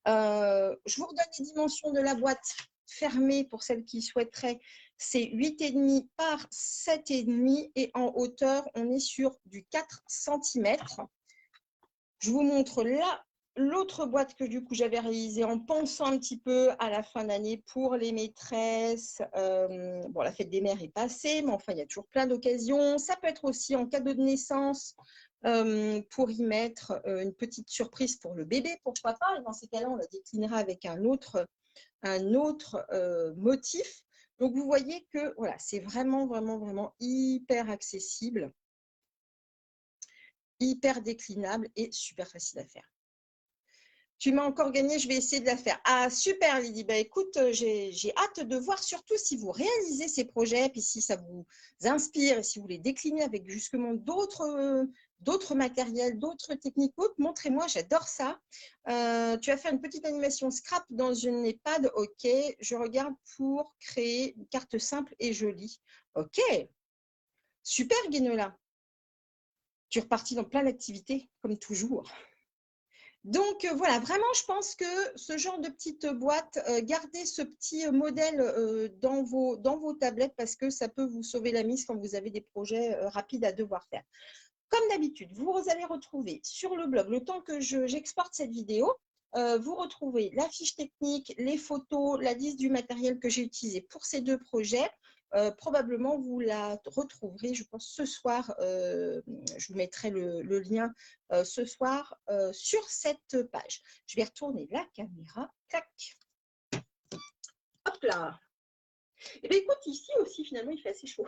Je vous redonne les dimensions de la boîte fermée pour celles qui souhaiteraient. C'est 8,5 par 7,5 et en hauteur, on est sur du 4 cm. Je vous montre là l'autre boîte que du coup j'avais réalisée en pensant un petit peu à la fin d'année pour les maîtresses. Bon, la fête des mères est passée, mais enfin, il y a toujours plein d'occasions. Ça peut être aussi en cadeau de naissance pour y mettre une petite surprise pour le bébé, pourquoi pas. Et dans ces cas-là, on la déclinera avec un autre motif. Donc, vous voyez que voilà, c'est vraiment hyper accessible, hyper déclinable et super facile à faire. Tu m'as encore gagné, je vais essayer de la faire. Ah, super, Lydie. Bah, écoute, j'ai hâte de voir surtout si vous réalisez ces projets, puis si ça vous inspire et si vous les déclinez avec justement d'autres matériels, d'autres techniques autres. Montrez-moi, j'adore ça. Tu vas faire une petite animation scrap dans une EHPAD. OK, je regarde pour créer une carte simple et jolie. OK, super, Guénola. Tu es reparti dans plein d'activités, comme toujours. Donc, voilà, vraiment, je pense que ce genre de petite boîte, gardez ce petit modèle dans vos tablettes parce que ça peut vous sauver la mise quand vous avez des projets rapides à devoir faire. Comme d'habitude, vous allez retrouver sur le blog, le temps que j'exporte cette vidéo, vous retrouvez la fiche technique, les photos, la liste du matériel que j'ai utilisé pour ces deux projets. Probablement, vous la retrouverez, je pense, ce soir. Je vous mettrai le lien ce soir sur cette page. Je vais retourner la caméra. Tac. Hop là. Et bien, écoute, ici aussi, finalement, il fait assez chaud.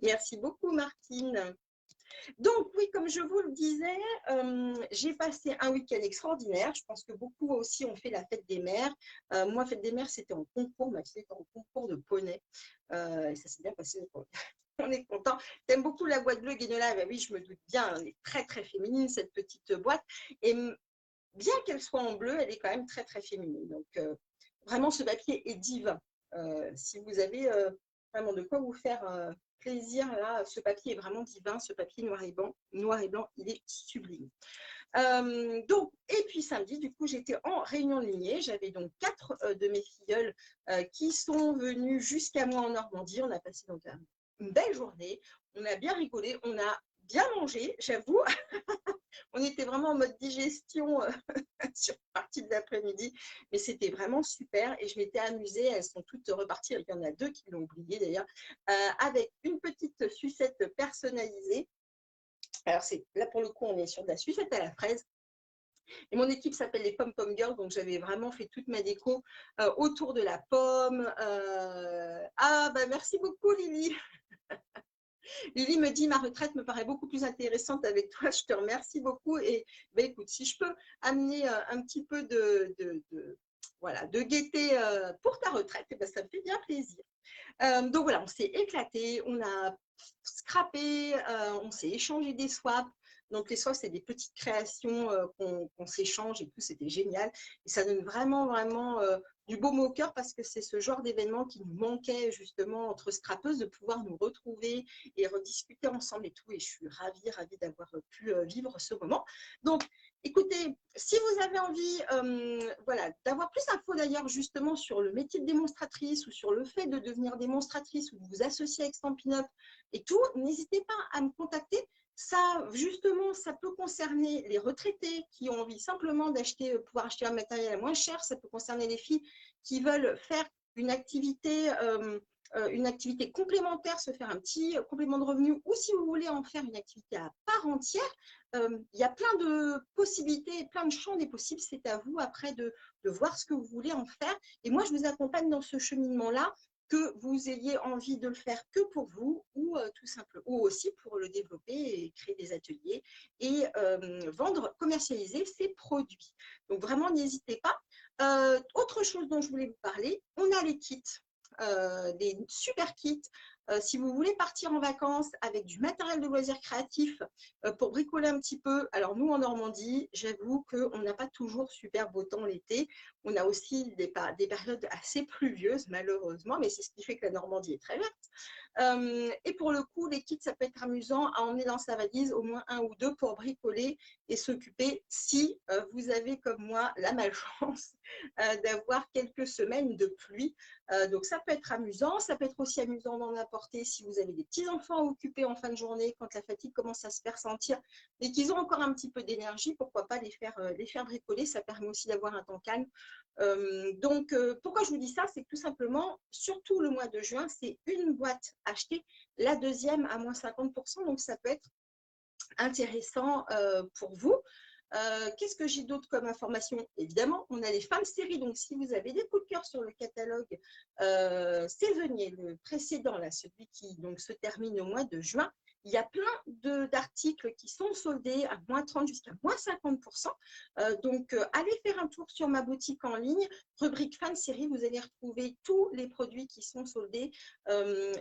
Merci beaucoup, Martine. Donc, oui, comme je vous le disais, j'ai passé un week-end extraordinaire. Je pense que beaucoup aussi ont fait la fête des mères. Moi, fête des mères, c'était en concours, c'était en concours de poney. Et ça s'est bien passé. On est content. T'aimes beaucoup la boîte bleue, Guénola? Ben oui, je me doute bien. Elle est très, très féminine, cette petite boîte. Et bien qu'elle soit en bleu, elle est quand même très, très féminine. Donc, vraiment, ce papier est divin. Si vous avez vraiment de quoi vous faire plaisir, là, ce papier est vraiment divin. Ce papier noir et blanc, il est sublime. Donc, et puis samedi, du coup, j'étais en réunion de lignée. J'avais donc 4 de mes filleuls qui sont venus jusqu'à moi en Normandie. On a passé donc une belle journée. On a bien rigolé. On a bien mangé, j'avoue. On était vraiment en mode digestion sur une partie de l'après-midi, mais c'était vraiment super et je m'étais amusée. Elles sont toutes reparties. Il y en a 2 qui l'ont oublié d'ailleurs, avec une petite sucette personnalisée. Alors, là, pour le coup, on est sur de la sucette à la fraise. Et mon équipe s'appelle les Pom Pom Girls, donc j'avais vraiment fait toute ma déco autour de la pomme. Ah, bah merci beaucoup, Lily. Lily me dit, ma retraite me paraît beaucoup plus intéressante avec toi. Je te remercie beaucoup. Et bah, écoute, si je peux amener un petit peu voilà, de gaieté pour ta retraite, et bah, ça me fait bien plaisir. Donc voilà, on s'est éclaté, on a scrappé, on s'est échangé des swaps. Donc les swaps, c'est des petites créations qu'on s'échange et tout, c'était génial. Et ça donne vraiment, vraiment du baume au cœur parce que c'est ce genre d'événement qui nous manquait justement entre scrapeuses, de pouvoir nous retrouver et rediscuter ensemble et tout. Et je suis ravie, ravie d'avoir pu vivre ce moment. Donc, écoutez, si vous avez envie voilà, d'avoir plus d'infos d'ailleurs justement sur le métier de démonstratrice ou sur le fait de devenir démonstratrice ou de vous associer avec Stampin' Up et tout, n'hésitez pas à me contacter. Ça, justement, ça peut concerner les retraités qui ont envie simplement pouvoir acheter un matériel à moins cher. Ça peut concerner les filles qui veulent faire une activité complémentaire, se faire un petit complément de revenu, ou si vous voulez en faire une activité à part entière, il y a plein de possibilités, plein de champs des possibles. C'est à vous après de voir ce que vous voulez en faire. Et moi, je vous accompagne dans ce cheminement-là, que vous ayez envie de le faire que pour vous ou tout simplement, ou aussi pour le développer et créer des ateliers et vendre, commercialiser ces produits. Donc vraiment, n'hésitez pas. Autre chose dont je voulais vous parler, on a les kits. Des super kits. Si vous voulez partir en vacances avec du matériel de loisirs créatifs pour bricoler un petit peu, alors nous en Normandie, j'avoue qu'on n'a pas toujours super beau temps l'été. On a aussi des périodes assez pluvieuses malheureusement, mais c'est ce qui fait que la Normandie est très verte. Et pour le coup, les kits, ça peut être amusant à emmener dans sa valise, au moins 1 ou 2 pour bricoler et s'occuper si vous avez comme moi la malchance d'avoir quelques semaines de pluie. Donc ça peut être amusant, ça peut être aussi amusant d'en apporter si vous avez des petits-enfants occupés en fin de journée, quand la fatigue commence à se faire sentir et qu'ils ont encore un petit peu d'énergie, pourquoi pas les faire bricoler, ça permet aussi d'avoir un temps calme. Donc pourquoi je vous dis ça, c'est que tout simplement, surtout le mois de juin, c'est une boîte achetée, la deuxième à moins 50%, donc ça peut être intéressant pour vous. Qu'est-ce que j'ai d'autre comme information? Évidemment, on a les femmes séries. Donc, si vous avez des coups de cœur sur le catalogue saisonnier, le précédent, là, celui qui donc, se termine au mois de juin, Il y a plein d'articles qui sont soldés à moins 30 jusqu'à moins 50%. Donc, allez faire un tour sur ma boutique en ligne, rubrique fin de série, vous allez retrouver tous les produits qui sont soldés.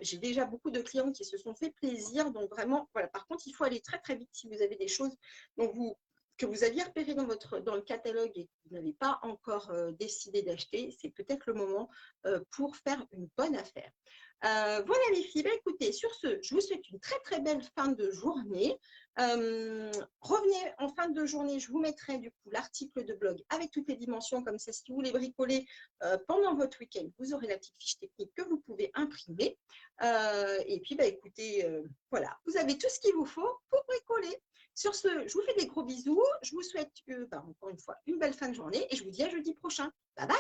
J'ai déjà beaucoup de clients qui se sont fait plaisir. Donc, vraiment, voilà. Par contre, il faut aller très, très vite si vous avez des choses que vous aviez repérées dans le catalogue et que vous n'avez pas encore décidé d'acheter. C'est peut-être le moment pour faire une bonne affaire. Voilà les filles, ben, écoutez, sur ce, je vous souhaite une très très belle fin de journée. Revenez en fin de journée, je vous mettrai du coup l'article de blog avec toutes les dimensions, comme ça si vous voulez bricoler pendant votre week-end, vous aurez la petite fiche technique que vous pouvez imprimer. Et puis ben, écoutez, voilà, vous avez tout ce qu'il vous faut pour bricoler. Sur ce, je vous fais des gros bisous, je vous souhaite encore une fois une belle fin de journée et je vous dis à jeudi prochain. Bye bye.